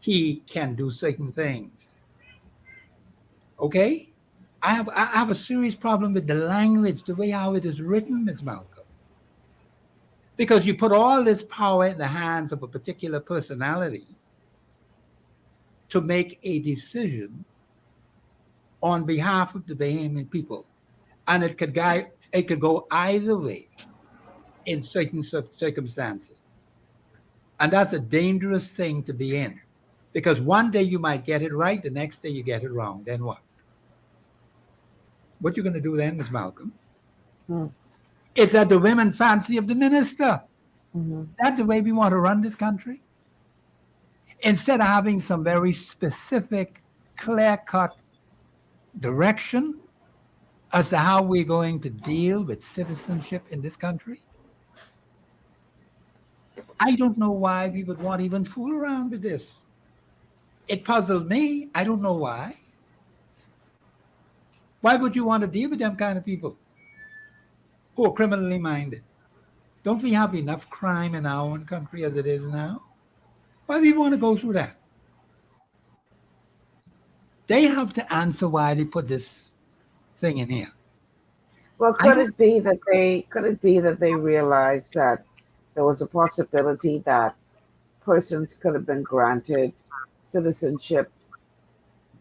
he can do certain things. Okay? I have a serious problem with the language, the way how it is written, Ms. Malcolm. Because you put all this power in the hands of a particular personality to make a decision on behalf of the Bahamian people. And it could go either way in certain circumstances. And that's a dangerous thing to be in. Because one day you might get it right, the next day you get it wrong. Then what? What you going to do then, Ms. Malcolm? It's at the whim and fancy of the minister. Mm-hmm. That's the way we want to run this country. Instead of having some very specific, clear-cut direction as to how we're going to deal with citizenship in this country. I don't know why we would want to even fool around with this. It puzzled me. I don't know why. Why would you want to deal with them kind of people who are criminally minded? Don't we have enough crime in our own country as it is now? Why do we want to go through that? They have to answer why they put this thing in here. Well, could it be that they realized that there was a possibility that persons could have been granted citizenship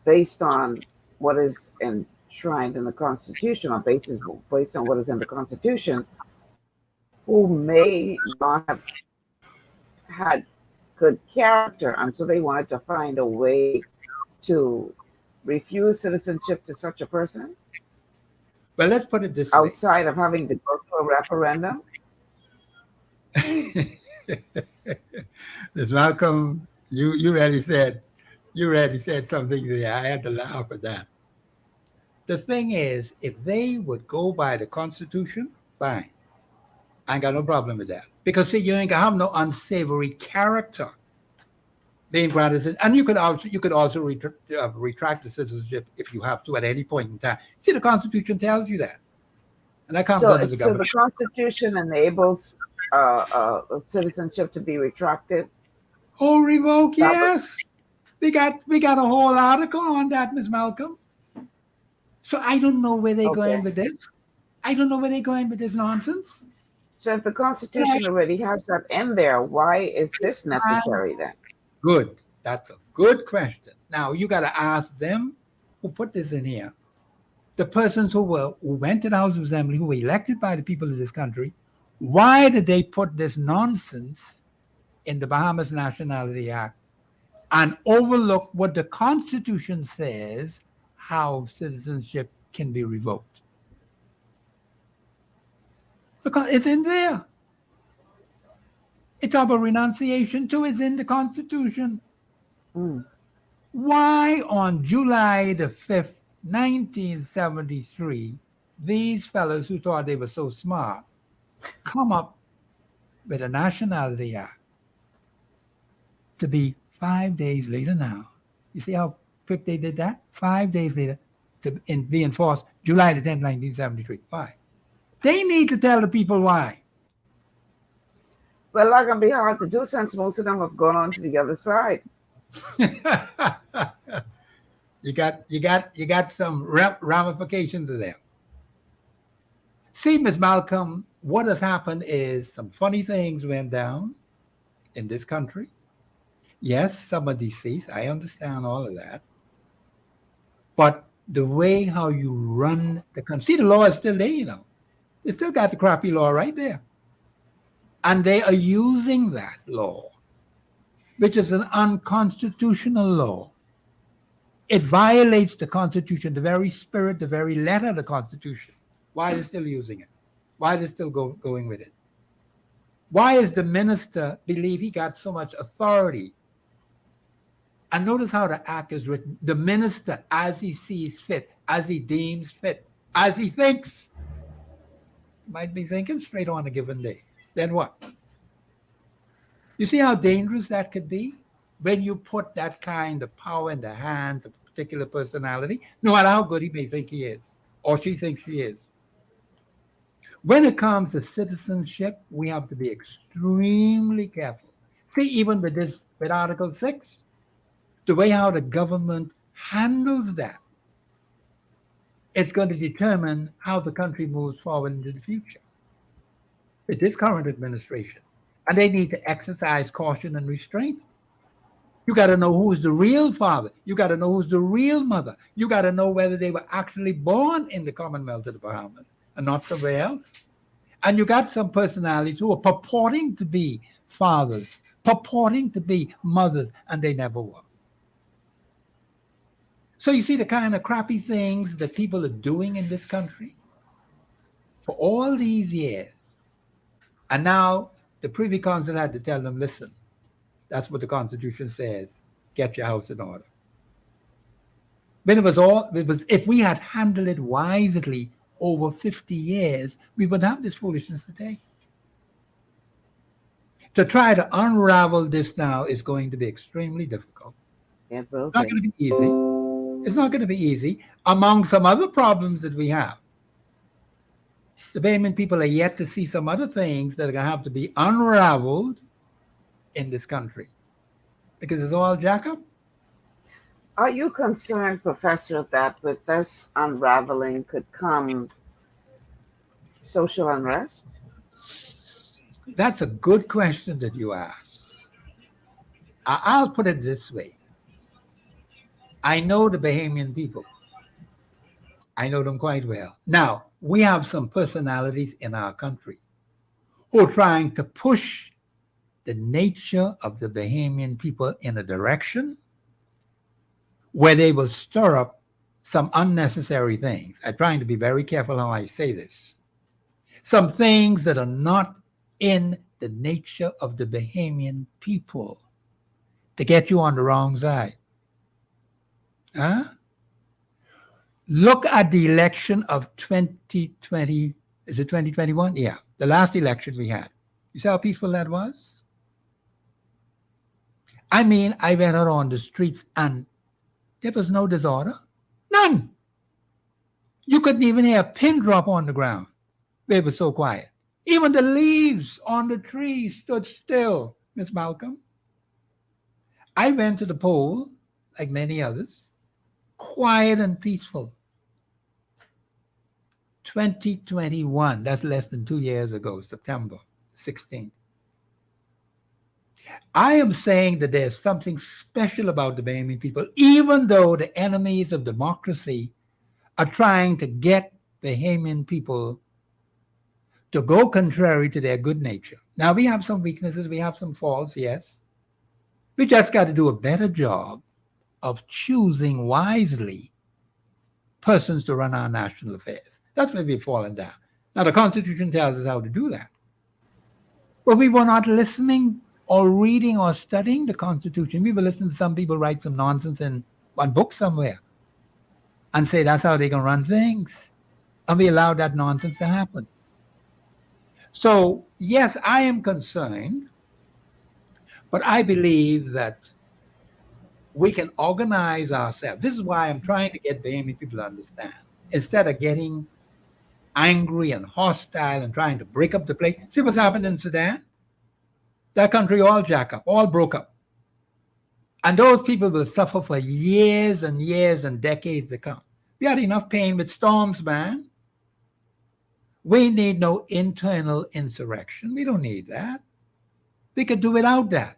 based on what is enshrined in the Constitution, or based on what is in the Constitution, who may not have had good character, and so they wanted to find a way to refuse citizenship to such a person? Well, let's put it this way. Outside of having to go through a referendum? Ms. Malcolm, you already said something there. I had to laugh at that. The thing is, if they would go by the Constitution, fine. I ain't got no problem with that. Because see, you ain't gonna have no unsavory character being granted. And you could also retract the citizenship if you have to at any point in time. See, the Constitution tells you that. And that comes under the government. So the Constitution enables citizenship to be retracted? Oh, revoke, yes. We got a whole article on that, Ms. Malcolm. So I don't know where they're going with this. I don't know where they're going with this nonsense. So if the Constitution already has that in there, why is this necessary then? Good. That's a good question. Now you got to ask them who put this in here. The persons who went to the House of Assembly, who were elected by the people of this country, why did they put this nonsense in the Bahamas Nationality Act and overlook what the Constitution says how citizenship can be revoked? Because it's in there. It's about renunciation too. Is in the Constitution. Mm. Why on July the 5th, 1973, these fellows who thought they were so smart come up with a Nationality Act to be 5 days later now? You see how quick they did that? 5 days later to be enforced July the 10th, 1973. Why? They need to tell the people why. Well, that can be hard to do since most of them have gone on to the other side. You got some ramifications of them. See, Ms. Malcolm, what has happened is some funny things went down in this country. Yes, some are deceased. I understand all of that. But the way how you run the country, see, the law is still there, you know. They still got the crappy law right there. And they are using that law, which is an unconstitutional law. It violates the Constitution, the very spirit, the very letter of the Constitution. Why are they still using it? Why are they still going with it? Why does the minister believe he got so much authority? And notice how the act is written. The minister, as he sees fit, as he deems fit, as he thinks. Might be thinking straight on a given day. Then what? You see how dangerous that could be? When you put that kind of power in the hands of a particular personality, no matter how good he may think he is, or she thinks she is. When it comes to citizenship, we have to be extremely careful. See, even with Article 6, the way how the government handles that, it's going to determine how the country moves forward into the future. With this current administration. And they need to exercise caution and restraint. You got to know who's the real father. You got to know who's the real mother. You got to know whether they were actually born in the Commonwealth of the Bahamas and not somewhere else. And you got some personalities who are purporting to be fathers, purporting to be mothers, and they never were. So you see the kind of crappy things that people are doing in this country for all these years. And now the Privy Council had to tell them, listen, that's what the Constitution says. Get your house in order. When if we had handled it wisely over 50 years, we wouldn't have this foolishness today. To try to unravel this now is going to be extremely difficult. It will It's not going to be easy. It's not going to be easy. Among some other problems that we have, the Bahamian people are yet to see some other things that are going to have to be unraveled in this country because it's all jack up. Are you concerned, Professor, that with this unraveling could come social unrest? That's a good question that you asked. I'll put it this way. I know the Bahamian people. I know them quite well. Now, we have some personalities in our country who are trying to push the nature of the Bahamian people in a direction where they will stir up some unnecessary things. I'm trying to be very careful how I say this. Some things that are not in the nature of the Bahamian people to get you on the wrong side. Huh? Look at the election of 2020. Is it 2021? Yeah, the last election we had. You see how peaceful that was? I mean, I went out on the streets and there was no disorder. None. You couldn't even hear a pin drop on the ground. They were so quiet. Even the leaves on the trees stood still, Miss Malcolm. I went to the poll, like many others, quiet and peaceful. 2021, that's less than 2 years ago, September 16th. I am saying that there's something special about the Bahamian people, even though the enemies of democracy are trying to get Bahamian people to go contrary to their good nature. Now, we have some weaknesses, we have some faults, yes. We just got to do a better job of choosing wisely persons to run our national affairs. That's where we've fallen down. Now, the Constitution tells us how to do that. But we were not listening or reading or studying the Constitution. We were listening to some people write some nonsense in one book somewhere and say that's how they can run things. And we allowed that nonsense to happen. So, yes, I am concerned, but I believe that we can organize ourselves. This is why I'm trying to get Bahamian people to understand. Instead of getting angry and hostile and trying to break up the place. See what's happened in Sudan? That country all jack up, all broke up. And those people will suffer for years and years and decades to come. We had enough pain with storms, man. We need no internal insurrection. We don't need that. We could do without that.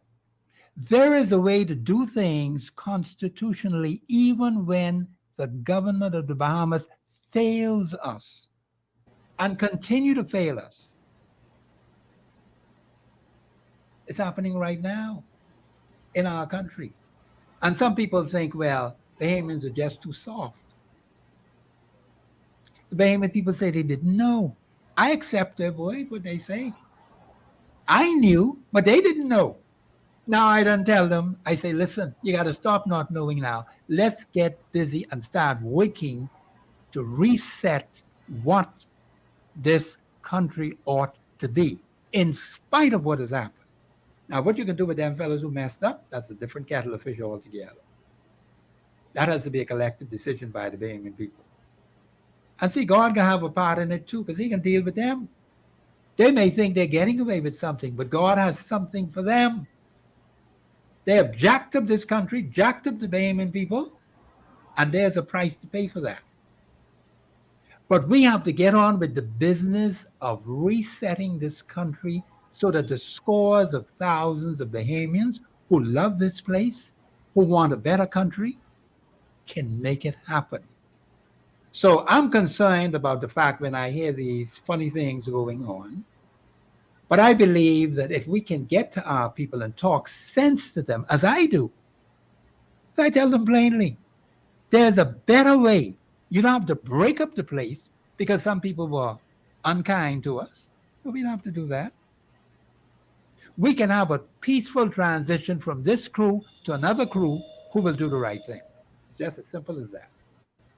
There is a way to do things constitutionally even when the government of the Bahamas fails us and continue to fail us. It's happening right now in our country. And some people think, well, the Bahamians are just too soft. The Bahamian people say they didn't know. I accept their word, what they say. I knew, but they didn't know. Now I don't tell them. I say, listen, you got to stop not knowing now. Let's get busy and start working to reset what this country ought to be, in spite of what has happened. Now, what you can do with them fellows who messed up, that's a different kettle of fish altogether. That has to be a collective decision by the Bahamian people. And see, God can have a part in it too, because he can deal with them. They may think they're getting away with something, but God has something for them. They have jacked up this country, jacked up the Bahamian people, and there's a price to pay for that. But we have to get on with the business of resetting this country so that the scores of thousands of Bahamians who love this place, who want a better country, can make it happen. So I'm concerned about the fact when I hear these funny things going on. But I believe that if we can get to our people and talk sense to them, as I do, I tell them plainly, there's a better way. You don't have to break up the place because some people were unkind to us. But we don't have to do that. We can have a peaceful transition from this crew to another crew who will do the right thing. Just as simple as that.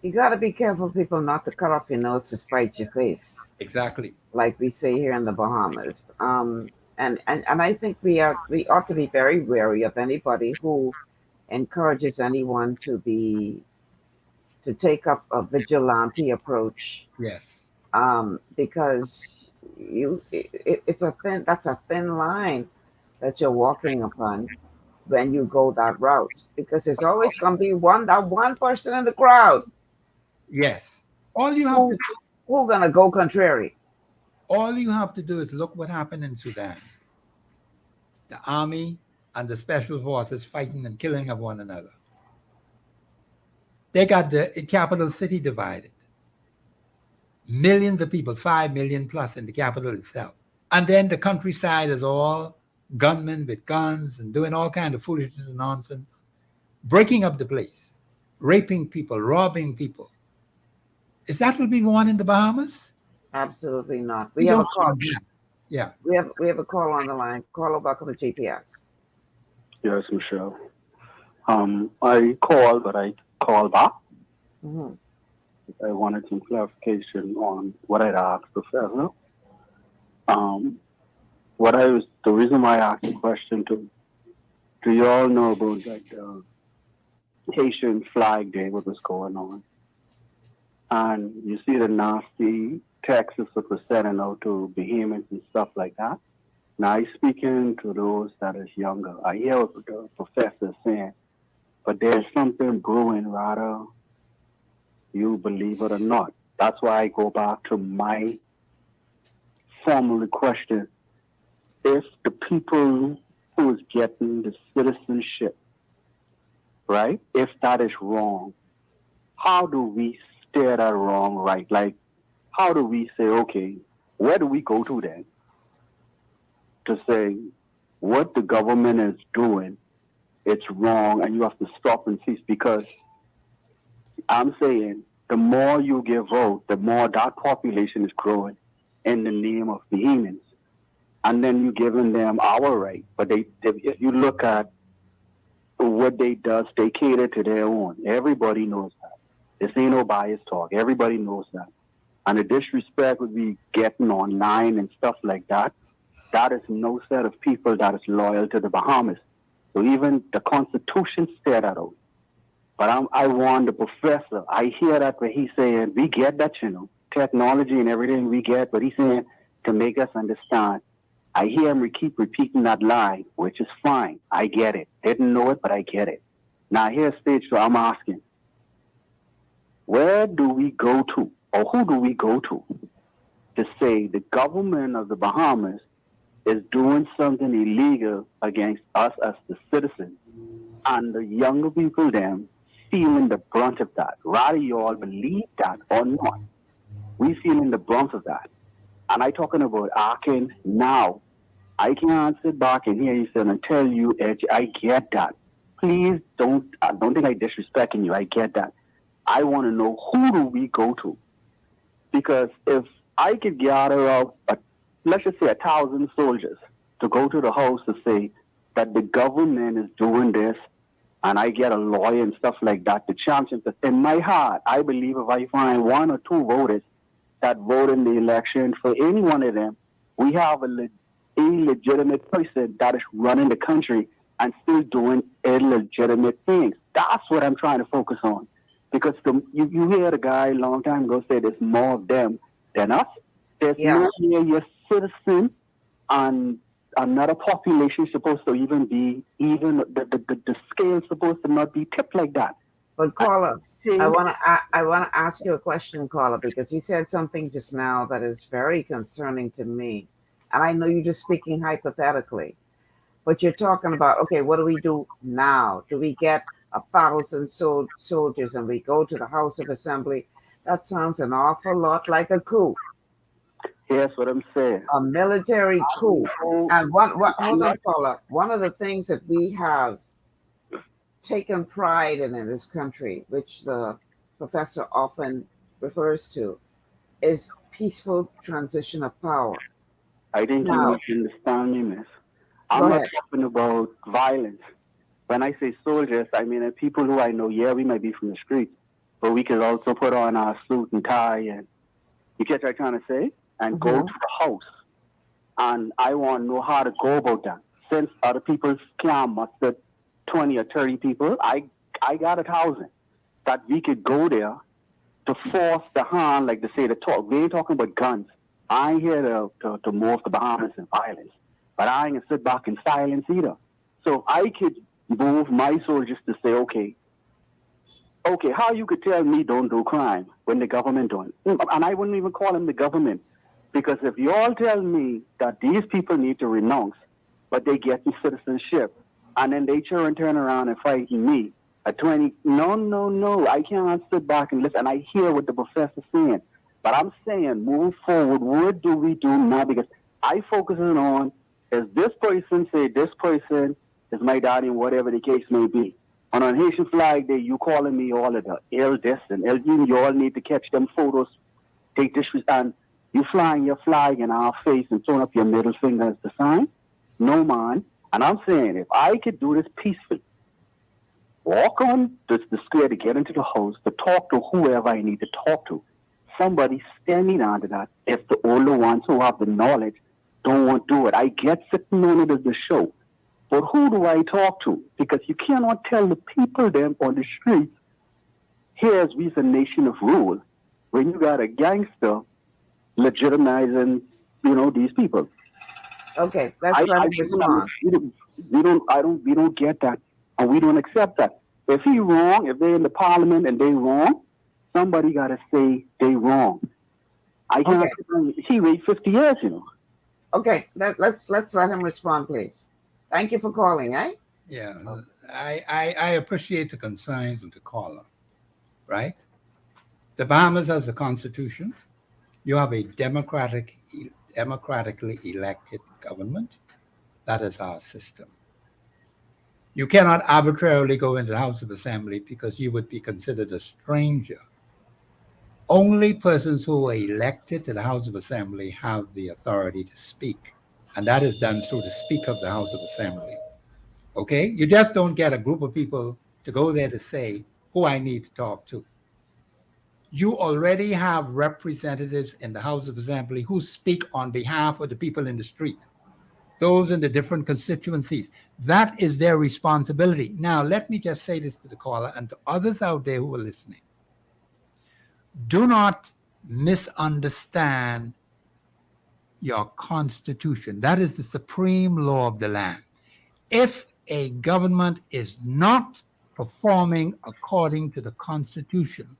You got to be careful, people, not to cut off your nose to spite your face. Exactly. Like we say here in the Bahamas. And I think we ought to be very wary of anybody who encourages anyone to take up a vigilante approach. Yes. Because that's a thin line that you're walking upon when you go that route. Because there's always going to be that one person in the crowd. Yes. All you have to do, who's going to go contrary? All you have to do is look what happened in Sudan. The army and the special forces fighting and killing of one another. They got the capital city divided. Millions of people, 5 million plus in the capital itself. And then the countryside is all gunmen with guns and doing all kinds of foolishness and nonsense, breaking up the place, raping people, robbing people. Is that what we want in the Bahamas? Absolutely not. We have a call. Yeah. We have a call on the line. Caller, welcome to GPS. Yes, Michelle. I called, but I called back. Mm-hmm. I wanted some clarification on what I'd asked Professor. The reason why I asked the question do you all know about Haitian Flag Day, what was going on? And you see the nasty texts that were sending out to Bahamians and stuff like that. Now, I speaking to those that is younger. I hear what the professor is saying, but there's something brewing, rather you believe it or not. That's why I go back to my formal question. If the people who is getting the citizenship, right, if that is wrong, how do we steer that wrong right? Like, how do we say, okay, where do we go to then? To say what the government is doing, it's wrong and you have to stop and cease, because I'm saying the more you give out, the more that population is growing in the name of Bahamians. and then you giving them our right. But if you look at what they does, they cater to their own. Everybody knows that. This ain't no bias talk. Everybody knows that. And the disrespect would be getting online and stuff like that. That is no set of people that is loyal to the Bahamas. So even the Constitution said that out. But I want the professor. I hear that where he's saying, we get that, technology and everything we get, but he's saying to make us understand. I hear him keep repeating that line, which is fine. I get it. Didn't know it, but I get it. Now here's stage two. I'm asking, where do we go to, or who do we go to say the government of the Bahamas is doing something illegal against us as the citizens, and the younger people them feeling the brunt of that? Rather you all believe that or not, we feeling the brunt of that. And I talking about acting now. I can't sit back and hear you saying and tell you, Edge, I get that. Please don't think I disrespecting you. I get that. I want to know, who do we go to? Because if I could gather up, let's just say 1,000 soldiers to go to the house to say that the government is doing this, and I get a lawyer and stuff like that to champion this, in my heart, I believe if I find one or two voters that vote in the election for any one of them, we have a illegitimate person that is running the country and still doing illegitimate things. That's what I'm trying to focus on. Because you hear the guy a long time ago say there's more of them than us. There's no way your citizen and another population supposed to even be, even the scale supposed to not be tipped like that. But caller, I want to ask you a question, caller, because you said something just now that is very concerning to me. And I know you're just speaking hypothetically, but you're talking about, okay, what do we do now? Do we get 1,000 soldiers and we go to the House of Assembly? That sounds an awful lot like a coup. Here's what I'm saying. A military coup. And hold on, caller. One of the things that we have taken pride in this country, which the professor often refers to, is peaceful transition of power. I think you misunderstand me, miss. I'm not talking about violence. When I say soldiers, I mean people who I know, we might be from the streets, but we could also put on our suit and tie, and you get what I'm trying to say? And go to the house. And I want to know how to go about that. Since other people can't muster 20 or 30 people, I got 1,000 that we could go there to force the hand, like they say, to talk. We ain't talking about guns. I ain't here to morph the Bahamas in violence, but I ain't gonna sit back in silence either. So I could move my soldiers to say, okay, how you could tell me don't do crime when the government doing it? And I wouldn't even call them the government, because if you all tell me that these people need to renounce, but they get the citizenship, and then they turn around and fight me at 20, no, I can't sit back and listen. And I hear what the professor's saying. But I'm saying, moving forward, what do we do now? Because I focusing on, is this person say this person is my daddy, and whatever the case may be. And on Haitian Flag Day, you calling me all of the ill this and ill, you all need to catch them photos, take this, and you flying your flag in our face and throwing up your middle finger as the sign? No, man. And I'm saying, if I could do this peacefully, walk on the square to get into the house, to talk to whoever I need to talk to, somebody stand me down to that. If the older ones who have the knowledge don't want to do it, I get sitting on it as the show. But who do I talk to? Because you cannot tell the people them on the streets, here's we's a nation of rule, when you got a gangster legitimizing, these people. Okay, let's let him respond. We don't get that, and we don't accept that. If he wrong, if they're in the parliament and they wrong, somebody got to say they wrong. I can't. He wait 50 years, Okay, let's let him respond, please. Thank you for calling, eh? Yeah, I appreciate the concerns of the caller, right? The Bahamas has a constitution. You have a democratically elected government. That is our system. You cannot arbitrarily go into the House of Assembly because you would be considered a stranger. Only persons who are elected to the House of Assembly have the authority to speak. and that is done through the Speaker of the House of Assembly. Okay? You just don't get a group of people to go there to say who I need to talk to. You already have representatives in the House of Assembly who speak on behalf of the people in the street, those in the different constituencies. That is their responsibility. Now, let me just say this to the caller and to others out there who are listening. Do not misunderstand your Constitution. That is the supreme law of the land. If a government is not performing according to the Constitution,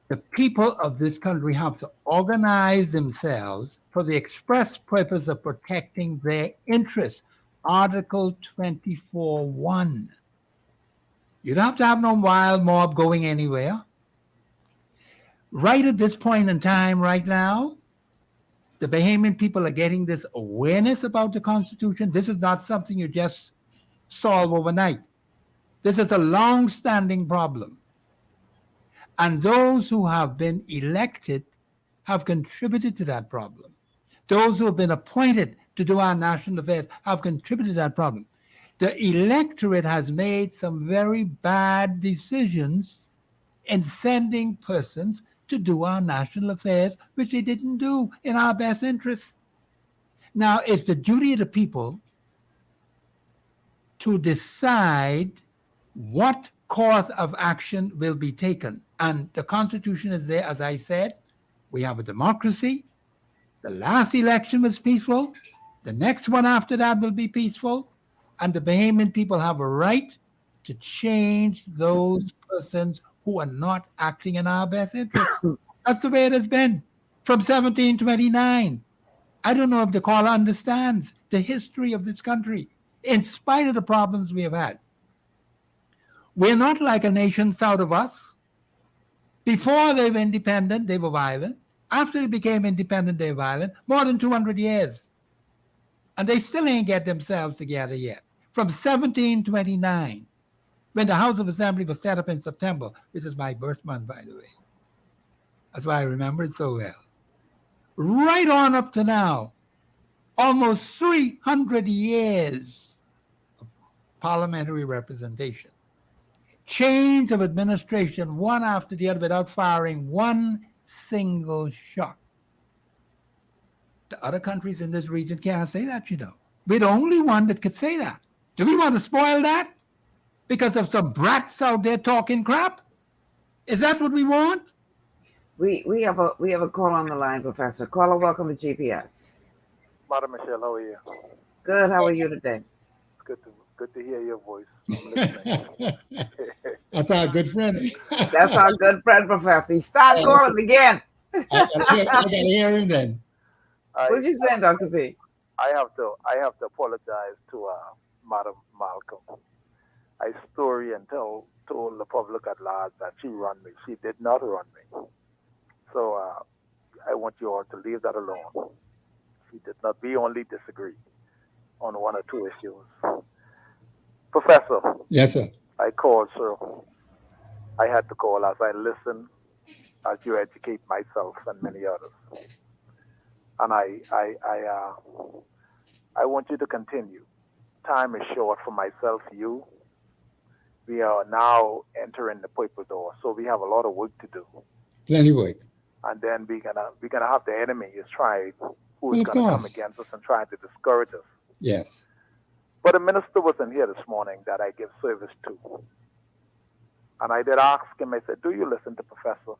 the people of this country have to organize themselves for the express purpose of protecting their interests. Article 24(1). You don't have to have no wild mob going anywhere. Right at this point in time, right now, the Bahamian people are getting this awareness about the Constitution. This is not something you just solve overnight. This is a long-standing problem. And those who have been elected have contributed to that problem. Those who have been appointed to do our national affairs have contributed to that problem. The electorate has made some very bad decisions in sending persons to do our national affairs, which they didn't do in our best interests. Now, it's the duty of the people to decide what course of action will be taken. And the Constitution is there, as I said. We have a democracy. The last election was peaceful. The next one after that will be peaceful. And the Bahamian people have a right to change those persons who are not acting in our best interest. That's the way it has been from 1729. I don't know if the caller understands the history of this country, in spite of the problems we have had. We're not like a nation south of us. Before they were independent, they were violent. After they became independent, they were violent. More than 200 years. And they still ain't get themselves together yet. From 1729, when the House of Assembly was set up in September, which is my birth month, by the way. That's why I remember it so well. Right on up to now, almost 300 years of parliamentary representation. Change of administration, one after the other, without firing one single shot. The other countries in this region can't say that, you know. We're the only one that could say that. Do we want to spoil that because of some brats out there talking crap? Is that what we want? We have a call on the line, Professor. Caller, welcome to GPS. Madam Michelle, how are you? Good. How are you today? Good to hear your voice. That's our good friend. That's our good friend, Professor. Start calling again. I gotta hear him then. What you saying, Dr. P? I have to apologize to Madam Malcolm. I story and told the public at large that she run me. She did not run me. So I want you all to leave that alone. She did not. We only disagree on one or two issues. Professor. Yes, sir. I called, sir. I had to call as I listen, as you educate myself and many others. And I want you to continue. Time is short for myself, you. We are now entering the purple door, so we have a lot of work to do. Plenty work. And then we're gonna have the enemy is trying, who is gonna come against us and trying to discourage us. Yes. But a minister wasn't here this morning that I give service to. And I did ask him, I said, do you listen to Professor?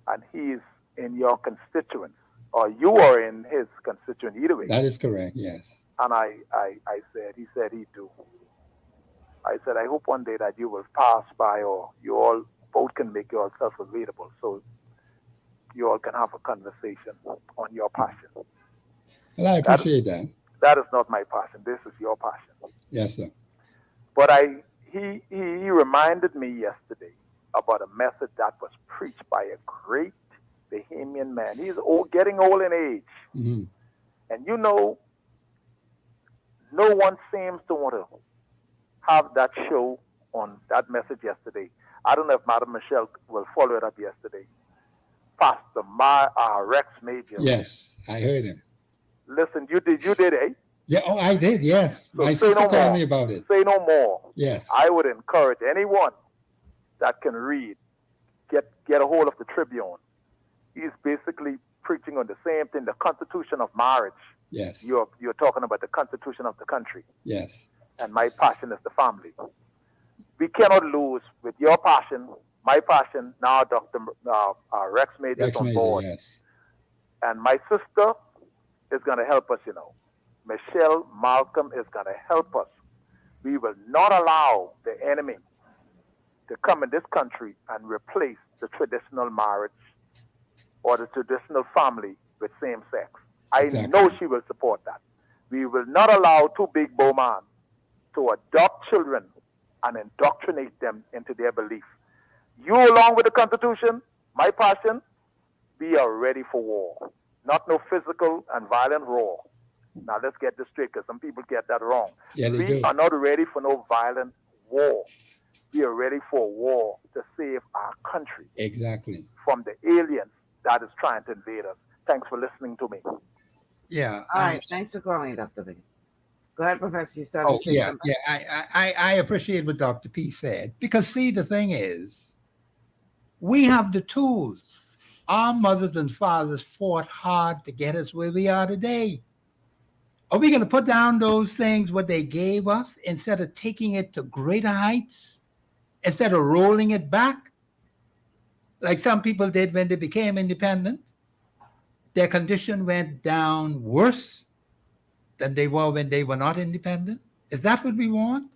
And he's in your constituents, or you are in his constituent either way. That is correct, yes. And he said he do. I said, I hope one day that you will pass by, or you all both can make yourself available so you all can have a conversation on your passion. Well, I appreciate that. That is not my passion. This is your passion. Yes, sir. But he reminded me yesterday about a message that was preached by a great Bahamian man. He's getting old in age. Mm-hmm. And you know, no one seems to want to have that show on that message yesterday. I don't know if Madam Michelle will follow it up yesterday. Pastor Rex Major. Yes, I heard him. Listen, you did, eh? Yeah, oh, I did, yes. So My say sister no called more. me about it. Say no more. Yes. I would encourage anyone that can read, get a hold of the Tribune. He's basically preaching on the same thing, the Constitution of marriage. Yes. You're talking about the Constitution of the country. Yes. And my passion is the family. We cannot lose with your passion, my passion. Now Dr. Rex Major is on board. Yes. And my sister is going to help us, you know. Michelle Malcolm is going to help us. We will not allow the enemy to come in this country and replace the traditional marriage or the traditional family with same sex. I know she will support that. We will not allow two big bowmen to adopt children and indoctrinate them into their belief. You, along with the Constitution, my passion, we are ready for war. Not no physical and violent war. Now let's get this straight, because some people get that wrong. Yeah, they We do. are not ready for no violent war. We are ready for a war to save our country Exactly. from the aliens that is trying to invade us. Thanks for listening to me. Yeah. All right. Thanks for calling, Dr. B. Go ahead, Professor. You started. Oh, yeah, yeah. I appreciate what Dr. P said, because see, the thing is, we have the tools. Our mothers and fathers fought hard to get us where we are today. Are we going to put down those things, what they gave us, instead of taking it to greater heights, instead of rolling it back, like some people did when they became independent? Their condition went down worse than they were when they were not independent. Is that what we want?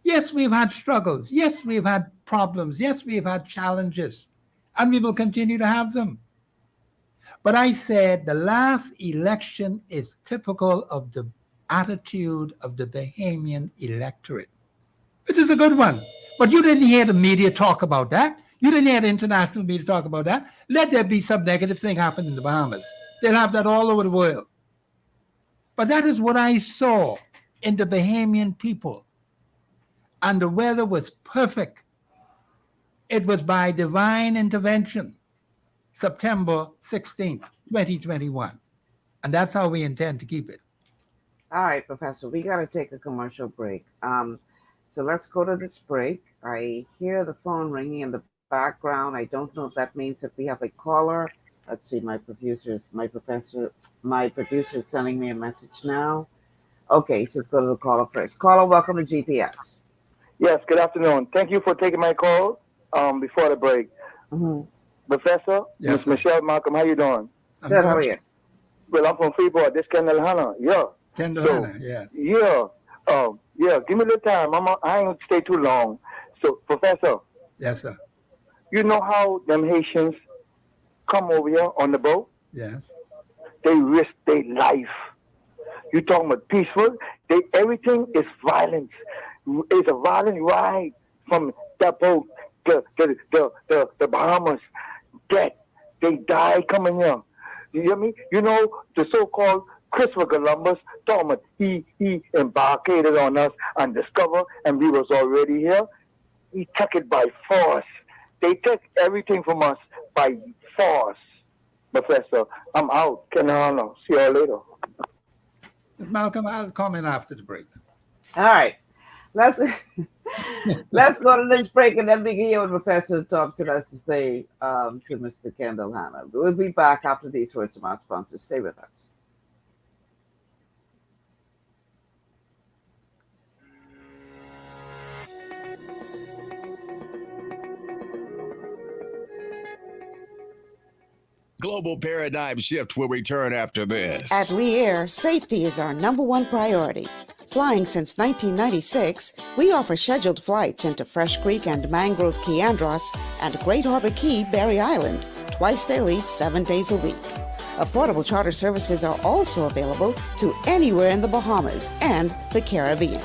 Yes, we've had struggles. Yes, we've had problems. Yes, we've had challenges, and we will continue to have them. But I said the last election is typical of the attitude of the Bahamian electorate. It is a good one. But you didn't hear the media talk about that. You didn't hear the international media talk about that. Let there be some negative thing happen in the Bahamas. They'll have that all over the world. But that is what I saw in the Bahamian people. And the weather was perfect. It was by divine intervention, September 16th, 2021. And that's how we intend to keep it. All right, Professor, we got to take a commercial break. So let's go to this break. I hear the phone ringing in the background. I don't know if that means if we have a caller. Let's see, my producer is sending me a message now. Okay, so let's go to the caller first. Caller, welcome to GPS. Yes, good afternoon. Thank you for taking my call before the break. Mm-hmm. Professor, Yes, Miss Michelle Malcolm, how you doing? Good, how are you? Well, I'm from Freeport. This Kendall Hanna. Yeah. Kendall Hanna, yeah. Yeah. Yeah, give me a little time. I ain't gonna stay too long. So, Professor. Yes, sir. You know how them Haitians come over here on the boat? Yes. They risk their life. You talking about peaceful? Everything is violence. It's a violent ride from that boat to the Bahamas. They die coming here. You hear me? You know, the so-called Christopher Columbus, talking about he embarked on us and discovered, and we was already here. He took it by force. They took everything from us by force. Professor, I'm out. Kenana. See you later. Malcolm, I'll comment after the break. All right. Let's go to this break, and then we can hear what Professor Thompson has to say to Mr. Kendall Hanna. We'll be back after these words from our sponsors. Stay with us. Global Paradigm Shift will return after this. At Lee Air, safety is our #1 priority. Flying since 1996, we offer scheduled flights into Fresh Creek and Mangrove Key Andros and Great Harbor Key, Berry Island, twice daily, 7 days a week. Affordable charter services are also available to anywhere in the Bahamas and the Caribbean.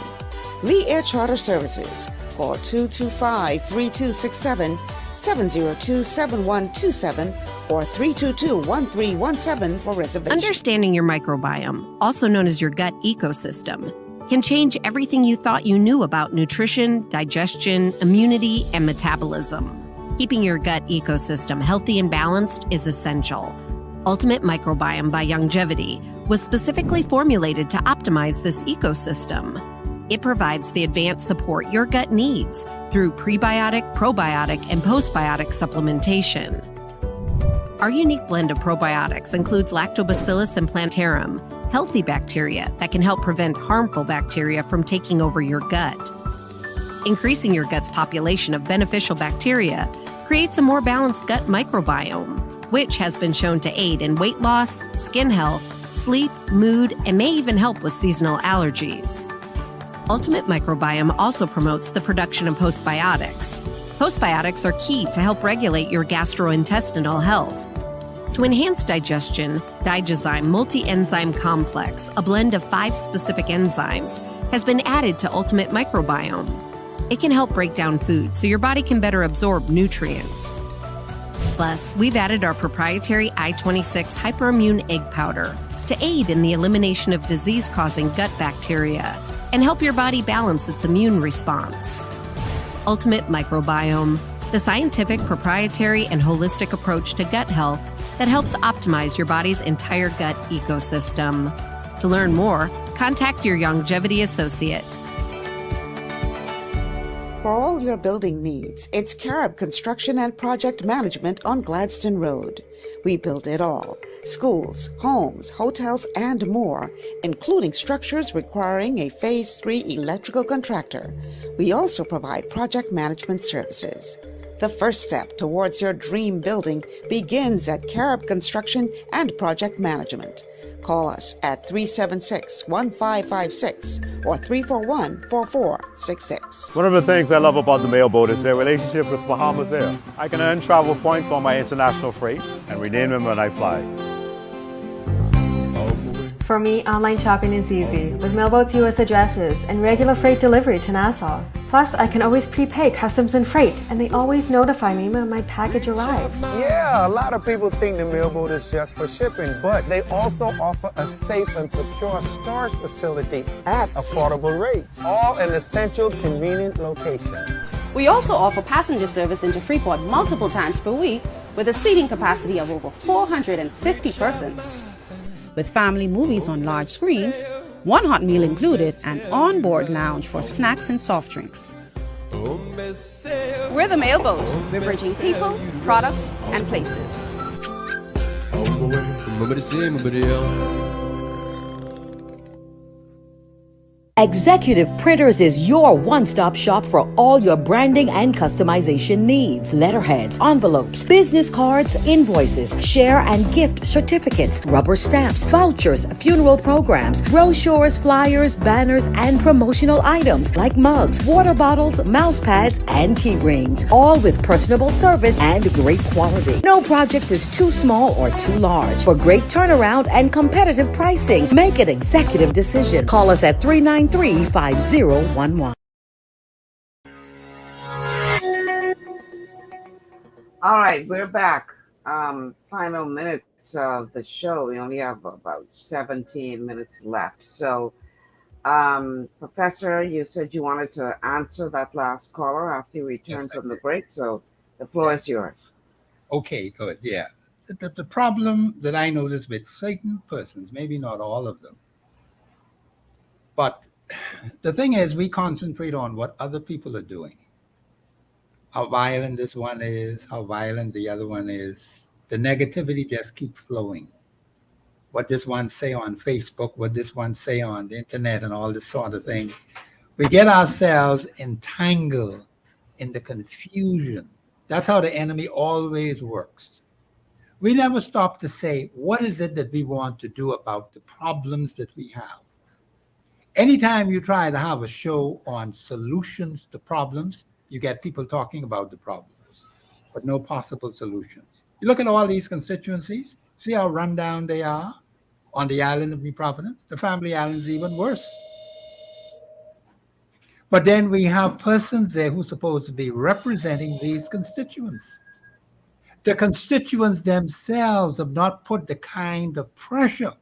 Lee Air Charter Services. Call 225-3267, 702-7127, or 322-1317 for reservations. Understanding your microbiome, also known as your gut ecosystem, can change everything you thought you knew about nutrition, digestion, immunity, and metabolism. Keeping your gut ecosystem healthy and balanced is essential. Ultimate Microbiome by Longevity was specifically formulated to optimize this ecosystem. It provides the advanced support your gut needs through prebiotic, probiotic, and postbiotic supplementation. Our unique blend of probiotics includes Lactobacillus and Plantarum, healthy bacteria that can help prevent harmful bacteria from taking over your gut. Increasing your gut's population of beneficial bacteria creates a more balanced gut microbiome, which has been shown to aid in weight loss, skin health, sleep, mood, and may even help with seasonal allergies. Ultimate Microbiome also promotes the production of postbiotics. Postbiotics are key to help regulate your gastrointestinal health. To enhance digestion, Digizyme Multi-Enzyme Complex, a blend of 5 specific enzymes, has been added to Ultimate Microbiome. It can help break down food so your body can better absorb nutrients. Plus, we've added our proprietary I-26 hyperimmune egg powder to aid in the elimination of disease-causing gut bacteria and help your body balance its immune response. Ultimate Microbiome, the scientific, proprietary, and holistic approach to gut health that helps optimize your body's entire gut ecosystem. To learn more, contact your Longevity associate. For all your building needs, it's Carib Construction and Project Management on Gladstone Road. We build it all: schools, homes, hotels, and more, including structures requiring a Phase 3 electrical contractor. We also provide project management services. The first step towards your dream building begins at Carib Construction and Project Management. Call us at 376-1556 or 341-4466. One of the things I love about the mailboat is their relationship with Bahamas Air. I can earn travel points on my international freight and redeem them when I fly. For me, online shopping is easy with Mailboat's U.S. addresses and regular freight delivery to Nassau. Plus, I can always prepay customs and freight, and they always notify me when my package arrives. Yeah, a lot of people think the Mailboat is just for shipping, but they also offer a safe and secure storage facility at affordable rates, all in a central, convenient location. We also offer passenger service into Freeport multiple times per week with a seating capacity of over 450 persons. With family movies on large screens, one hot meal included, and on-board lounge for snacks and soft drinks. We're the Mailboat. We're bridging people, products, and places. Executive Printers is your one-stop shop for all your branding and customization needs. Letterheads, envelopes, business cards, invoices, share and gift certificates, rubber stamps, vouchers, funeral programs, brochures, flyers, banners, and promotional items like mugs, water bottles, mouse pads, and key rings, all with personable service and great quality. No project is too small or too large. For great turnaround and competitive pricing, make an executive decision. Call us at 393-5011. All right, we're back. Final minutes of the show. We only have about 17 minutes left. So, Professor, you said you wanted to answer that last caller after you returned from the break. So the floor is yours. Okay, good. Yeah. The problem that I notice with certain persons, maybe not all of them, but the thing is, we concentrate on what other people are doing. How violent this one is, how violent the other one is. The negativity just keeps flowing. What this one say on Facebook, what this one say on the internet and all this sort of thing. We get ourselves entangled in the confusion. That's how the enemy always works. We never stop to say, what is it that we want to do about the problems that we have? Anytime you try to have a show on solutions to problems, you get people talking about the problems, but no possible solutions. You look at all these constituencies, see how run down they are on the island of New Providence. The Family Island is even worse. But then we have persons there who are supposed to be representing these constituents. The constituents themselves have not put the kind of pressure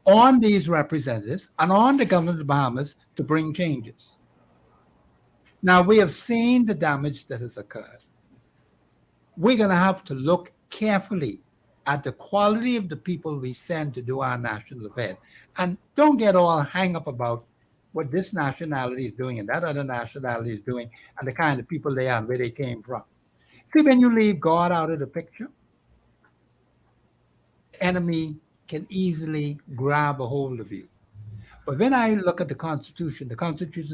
on these representatives and on the government of the Bahamas to bring changes. Now, we have seen the damage that has occurred. We're going to have to look carefully at the quality of the people we send to do our national affairs. And don't get all hung up about what this nationality is doing and that other nationality is doing and the kind of people they are and where they came from. See, when you leave God out of the picture, the enemy can easily grab a hold of you. But when I look at the Constitution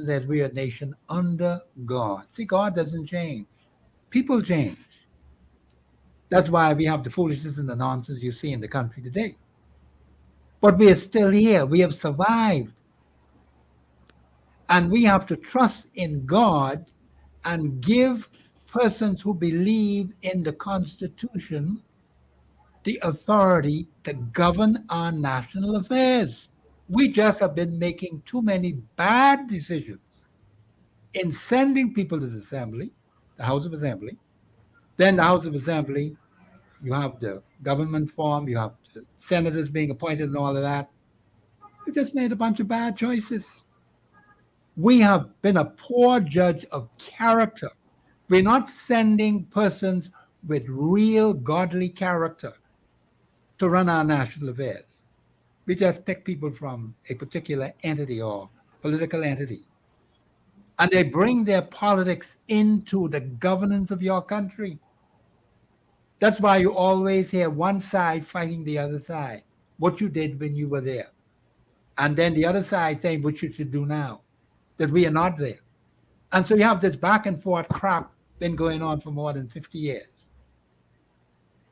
says we are a nation under God. See, God doesn't change. People change. That's why we have the foolishness and the nonsense you see in the country today. But we are still here. We have survived. And we have to trust in God and give persons who believe in the Constitution the authority to govern our national affairs. We just have been making too many bad decisions in sending people to the Assembly, the House of Assembly. Then the House of Assembly, you have the government form, you have the senators being appointed and all of that. We just made a bunch of bad choices. We have been a poor judge of character. We're not sending persons with real godly character to run our national affairs. We just pick people from a particular entity or political entity. And they bring their politics into the governance of your country. That's why you always hear one side fighting the other side, what you did when you were there. And then the other side saying what you should do now, that we are not there. And so you have this back and forth crap been going on for more than 50 years.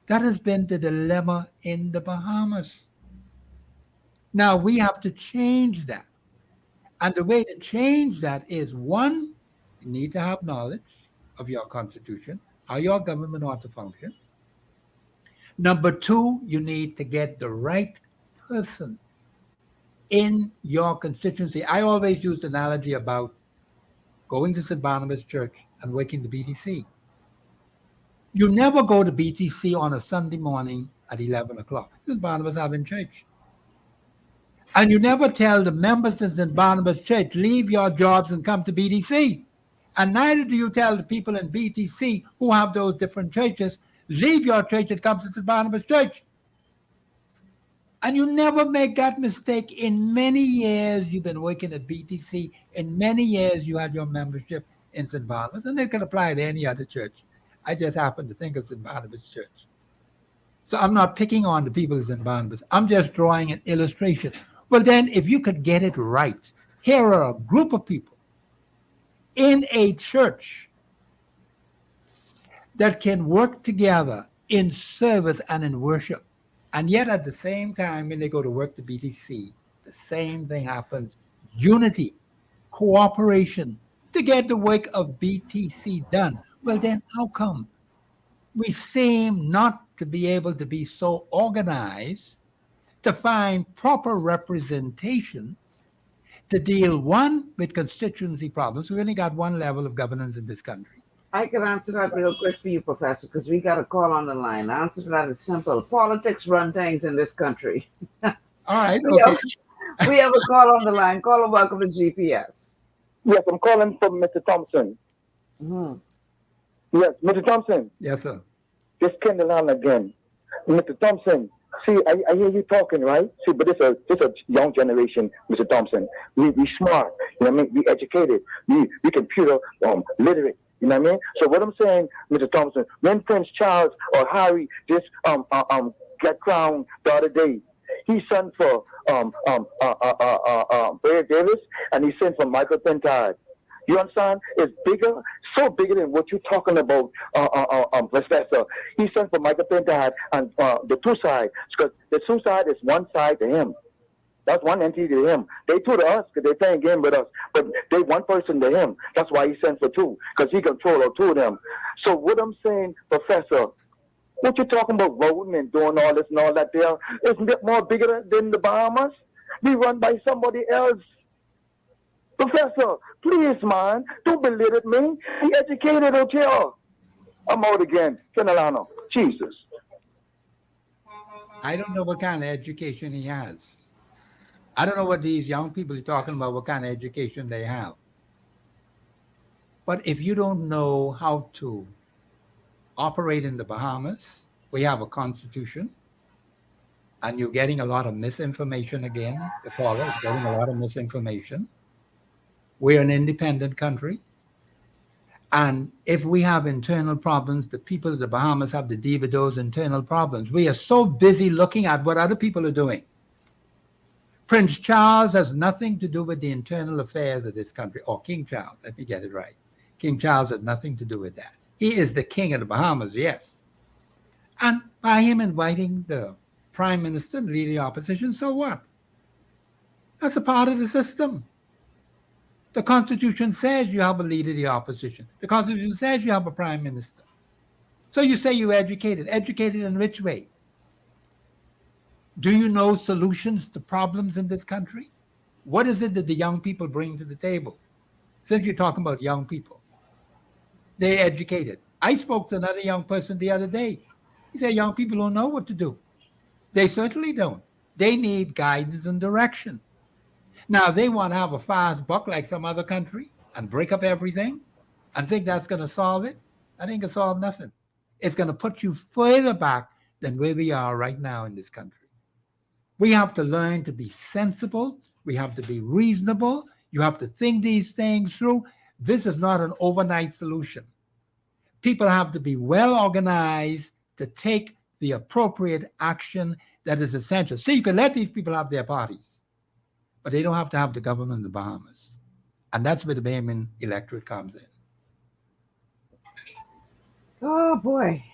That has been the dilemma in the Bahamas. Now we have to change that. And the way to change that is, one, you need to have knowledge of your Constitution, how your government ought to function. Number two, you need to get the right person in your constituency. I always use the analogy about going to St. Barnabas Church and working the BTC. You never go to BTC on a Sunday morning at 11 o'clock. St. Barnabas having church. And you never tell the members of St. Barnabas Church, leave your jobs and come to BTC. And neither do you tell the people in BTC who have those different churches, leave your church and come to St. Barnabas Church. And you never make that mistake. In many years you've been working at BTC. In many years you had your membership in St. Barnabas, and it can apply to any other church. I just happen to think of St. Barnabas Church. So I'm not picking on the people of St. Barnabas. I'm just drawing an illustration. Well, then, if you could get it right, here are a group of people in a church that can work together in service and in worship. And yet at the same time, when they go to work to BTC, the same thing happens. Unity, cooperation to get the work of BTC done. Well, then how come we seem not to be able to be so organized to find proper representation to deal, one, with constituency problems? We've only got one level of governance in this country. I can answer that real quick for you, Professor, because we got a call on the line. The answer to that is simple. Politics run things in this country. All right. Okay. We have a call on the line. Caller, welcome to GPS. Yes, I'm calling from Mr. Thompson. Yes, Mr. Thompson. Yes, sir. This Kendall on again. Mr. Thompson, see, I hear you talking, right? See, but this a young generation, Mr. Thompson. We smart, you know what I mean? We educated. We computer literate. You know what I mean? So what I'm saying, Mr. Thompson, when Prince Charles or Harry just got crowned the other day, he sent for Barry Davis and he sent for Michael Pentard. You understand? It's bigger, so bigger than what you're talking about, Professor. He sent for Michael Pentard and the two sides, because the two sides is one side to him. That's one entity to him. They two to us because they're playing game with us, but they one person to him. That's why he sent for two, because he controls two of them. So what I'm saying, Professor, what you're talking about voting and doing all this and all that there, isn't it more bigger than the Bahamas? We run by somebody else. Professor, please, man, don't belittle me. Be educated, don't you? I'm out again. Fenelano. Jesus. I don't know what kind of education he has. I don't know what these young people are talking about, what kind of education they have. But if you don't know how to operate in the Bahamas, we have a constitution, and you're getting a lot of misinformation again. The caller is getting a lot of misinformation. We're an independent country. And if we have internal problems, the people of the Bahamas have to deal with those internal problems. We are so busy looking at what other people are doing. Prince Charles has nothing to do with the internal affairs of this country, or King Charles, let me get it right. King Charles has nothing to do with that. He is the king of the Bahamas, yes. And by him inviting the prime minister to lead the opposition, so what? That's a part of the system. The Constitution says you have a leader of the opposition. The Constitution says you have a prime minister. So you say you're educated. Educated in which way? Do you know solutions to problems in this country? What is it that the young people bring to the table? Since you're talking about young people, they're educated. I spoke to another young person the other day. He said young people don't know what to do. They certainly don't. They need guidance and direction. Now, they want to have a fast buck like some other country and break up everything and think that's going to solve it. That ain't going to solve nothing. It's going to put you further back than where we are right now in this country. We have to learn to be sensible. We have to be reasonable. You have to think these things through. This is not an overnight solution. People have to be well organized to take the appropriate action that is essential. See, you can let these people have their parties, but they don't have to have the government of the Bahamas. And that's where the Bahamian electorate comes in. Oh boy.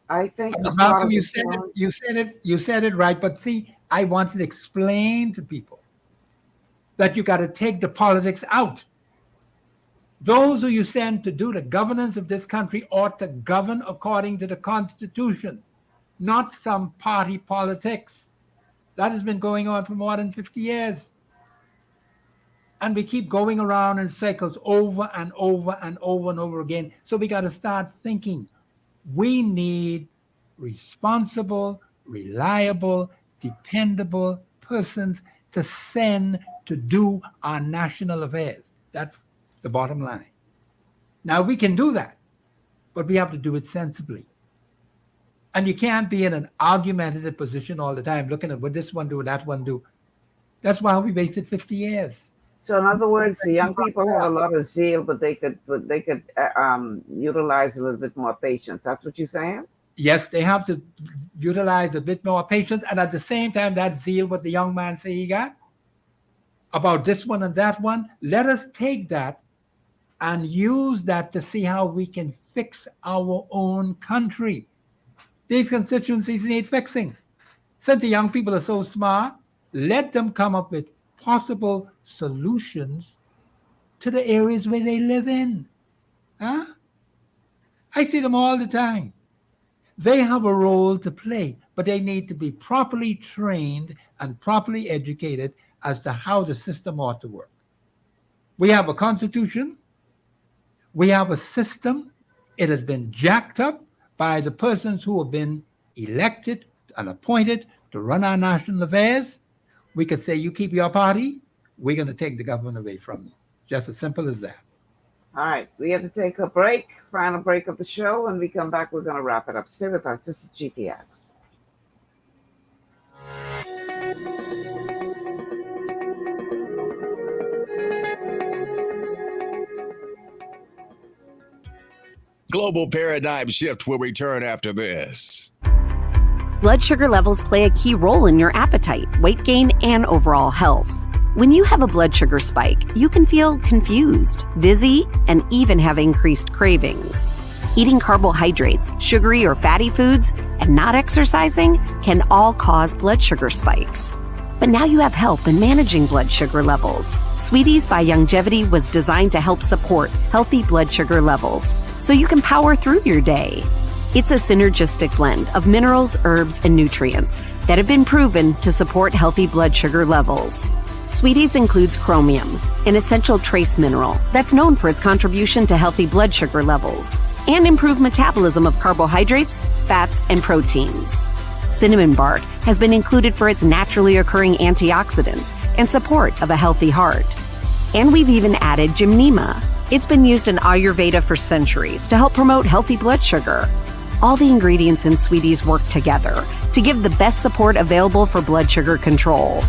I think Malcolm, you said it right, but see, I wanted to explain to people that you got to take the politics out. Those who you send to do the governance of this country ought to govern according to the Constitution, not some party politics. That has been going on for more than 50 years. And we keep going around in circles over and over and over and over again. So we got to start thinking. We need responsible, reliable, dependable persons to send to do our national affairs. That's the bottom line. Now, we can do that, but we have to do it sensibly. And you can't be in an argumentative position all the time, looking at what this one do, that one do. That's why we wasted 50 years. So in other words, the young people have a lot of zeal, but they could utilize a little bit more patience. That's what you're saying? Yes, they have to utilize a bit more patience, and at the same time, that zeal, what the young man say he got about this one and that one, let us take that and use that to see how we can fix our own country. These constituencies need fixing. Since the young people are so smart, let them come up with possible solutions to the areas where they live in. Huh? I see them all the time. They have a role to play, but they need to be properly trained and properly educated as to how the system ought to work. We have a constitution. We have a system. It has been jacked up by the persons who have been elected and appointed to run our national affairs. We could say, you keep your party, we're going to take the government away from you. Just as simple as that. All right, we have to take a break, final break of the show. When we come back, we're going to wrap it up. Stay with us. This is GPS. Global Paradigm Shift will return after this. Blood sugar levels play a key role in your appetite, weight gain, and overall health. When you have a blood sugar spike, you can feel confused, dizzy, and even have increased cravings. Eating carbohydrates, sugary or fatty foods, and not exercising can all cause blood sugar spikes. But now you have help in managing blood sugar levels. Sweeties by Youngevity was designed to help support healthy blood sugar levels so you can power through your day. It's a synergistic blend of minerals, herbs, and nutrients that have been proven to support healthy blood sugar levels. Sweeties includes chromium, an essential trace mineral that's known for its contribution to healthy blood sugar levels and improved metabolism of carbohydrates, fats, and proteins. Cinnamon bark has been included for its naturally occurring antioxidants and support of a healthy heart. And we've even added gymnema. It's been used in Ayurveda for centuries to help promote healthy blood sugar. All the ingredients in Sweeties work together to give the best support available for blood sugar control.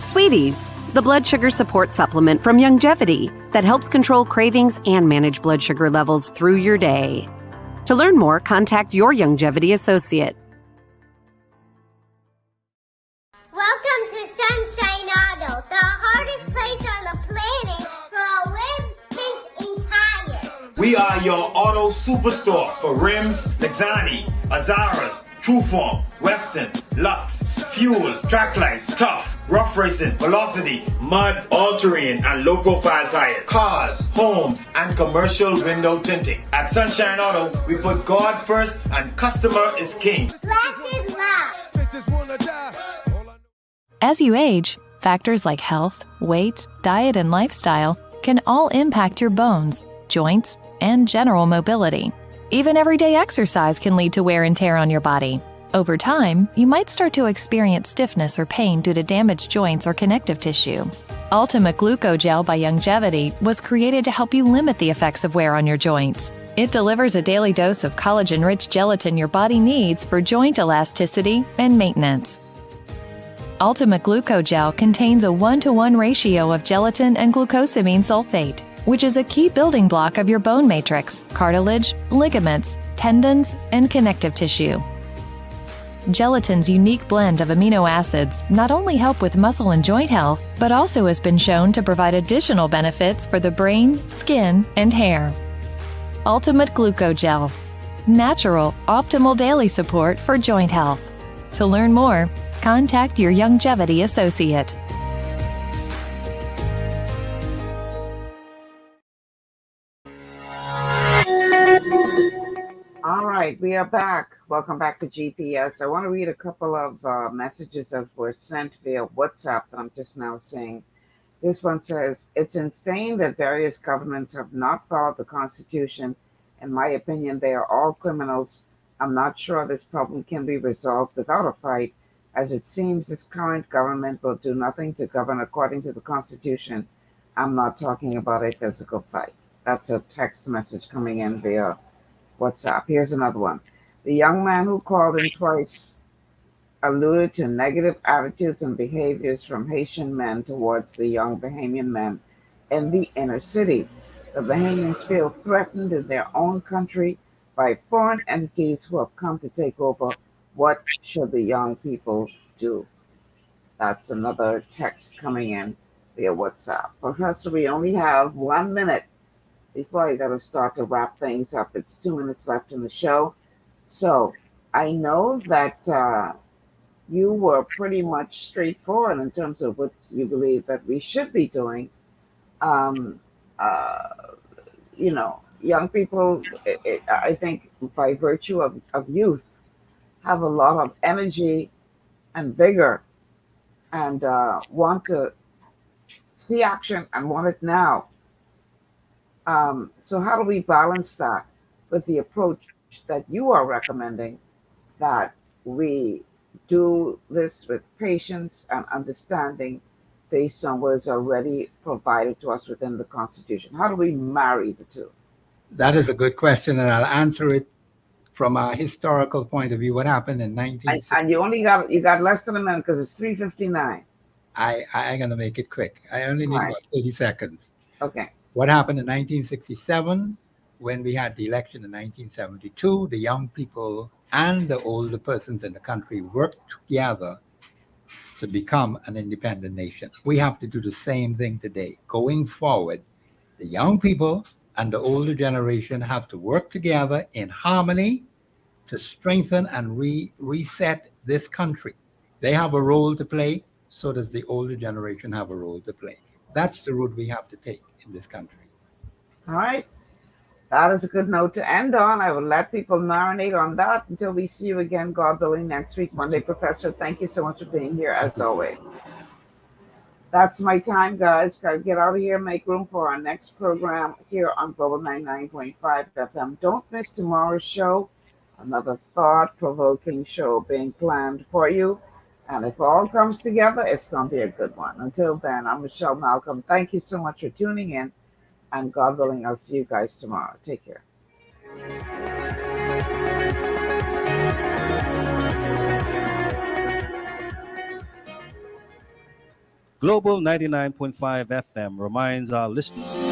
Sweeties, the blood sugar support supplement from Youngevity that helps control cravings and manage blood sugar levels through your day. To learn more, contact your Youngevity associate. Welcome to Sunshine Auto, the hardest place on the planet for rims, pinch, and tires. We are your auto superstore for rims, Lexani, Azaras, Trueform, Western, Lux, Fuel, Tracklight, Tough, Rough Racing, Velocity, Mud, All-Terrain, and low-profile tires. Cars, homes, and commercial window tinting. At Sunshine Auto, we put God first and customer is king. Blasted love. As you age, factors like health, weight, diet, and lifestyle can all impact your bones, joints, and general mobility. Even everyday exercise can lead to wear and tear on your body. Over time, you might start to experience stiffness or pain due to damaged joints or connective tissue. Ultimate Glucogel by Youngevity was created to help you limit the effects of wear on your joints. It delivers a daily dose of collagen-rich gelatin your body needs for joint elasticity and maintenance. Ultimate Glucogel contains a 1-to-1 ratio of gelatin and glucosamine sulfate, which is a key building block of your bone matrix, cartilage, ligaments, tendons, and connective tissue. Gelatin's unique blend of amino acids not only help with muscle and joint health, but also has been shown to provide additional benefits for the brain, skin, and hair. Ultimate Glucogel. Natural, optimal daily support for joint health. To learn more, contact your Youngevity associate. All right, we are back. Welcome back to GPS. I want to read a couple of messages that were sent via WhatsApp that I'm just now seeing. This one says, it's insane that various governments have not followed the Constitution. In my opinion, they are all criminals. I'm not sure this problem can be resolved without a fight, as it seems this current government will do nothing to govern according to the Constitution. I'm not talking about a physical fight. That's a text message coming in via WhatsApp. Here's another one. The young man who called in twice alluded to negative attitudes and behaviors from Haitian men towards the young Bahamian men in the inner city. The Bahamians feel threatened in their own country by foreign entities who have come to take over. What should the young people do? That's another text coming in via WhatsApp. Professor, we only have 1 minute before I got to start to wrap things up. It's 2 minutes left in the show. So I know that you were pretty much straightforward in terms of what you believe that we should be doing. Young people, I think by virtue of youth, have a lot of energy and vigor and want to see action and want it now. So how do we balance that with the approach that you are recommending, that we do this with patience and understanding based on what is already provided to us within the Constitution? How do we marry the two? That is a good question, and I'll answer it from a historical point of view. What happened in 1960? And you got less than a minute because it's 3:59. I'm going to make it quick. I only need about 30 seconds. Okay. What happened in 1967 when we had the election in 1972? The young people and the older persons in the country worked together to become an independent nation. We have to do the same thing today. Going forward, the young people and the older generation have to work together in harmony to strengthen and reset this country. They have a role to play, so does the older generation have a role to play. That's the route we have to take in this country. All right. That is a good note to end on. I will let people marinate on that until we see you again, God willing, next week, Monday. Professor, thank you so much for being here, as always. That's my time, guys. Gotta get out of here, make room for our next program here on Global 99.5 FM. Don't miss tomorrow's show. Another thought-provoking show being planned for you. And if all comes together, it's going to be a good one. Until then, I'm Michelle Malcolm. Thank you so much for tuning in. And God willing, I'll see you guys tomorrow. Take care. Global 99.5 FM reminds our listeners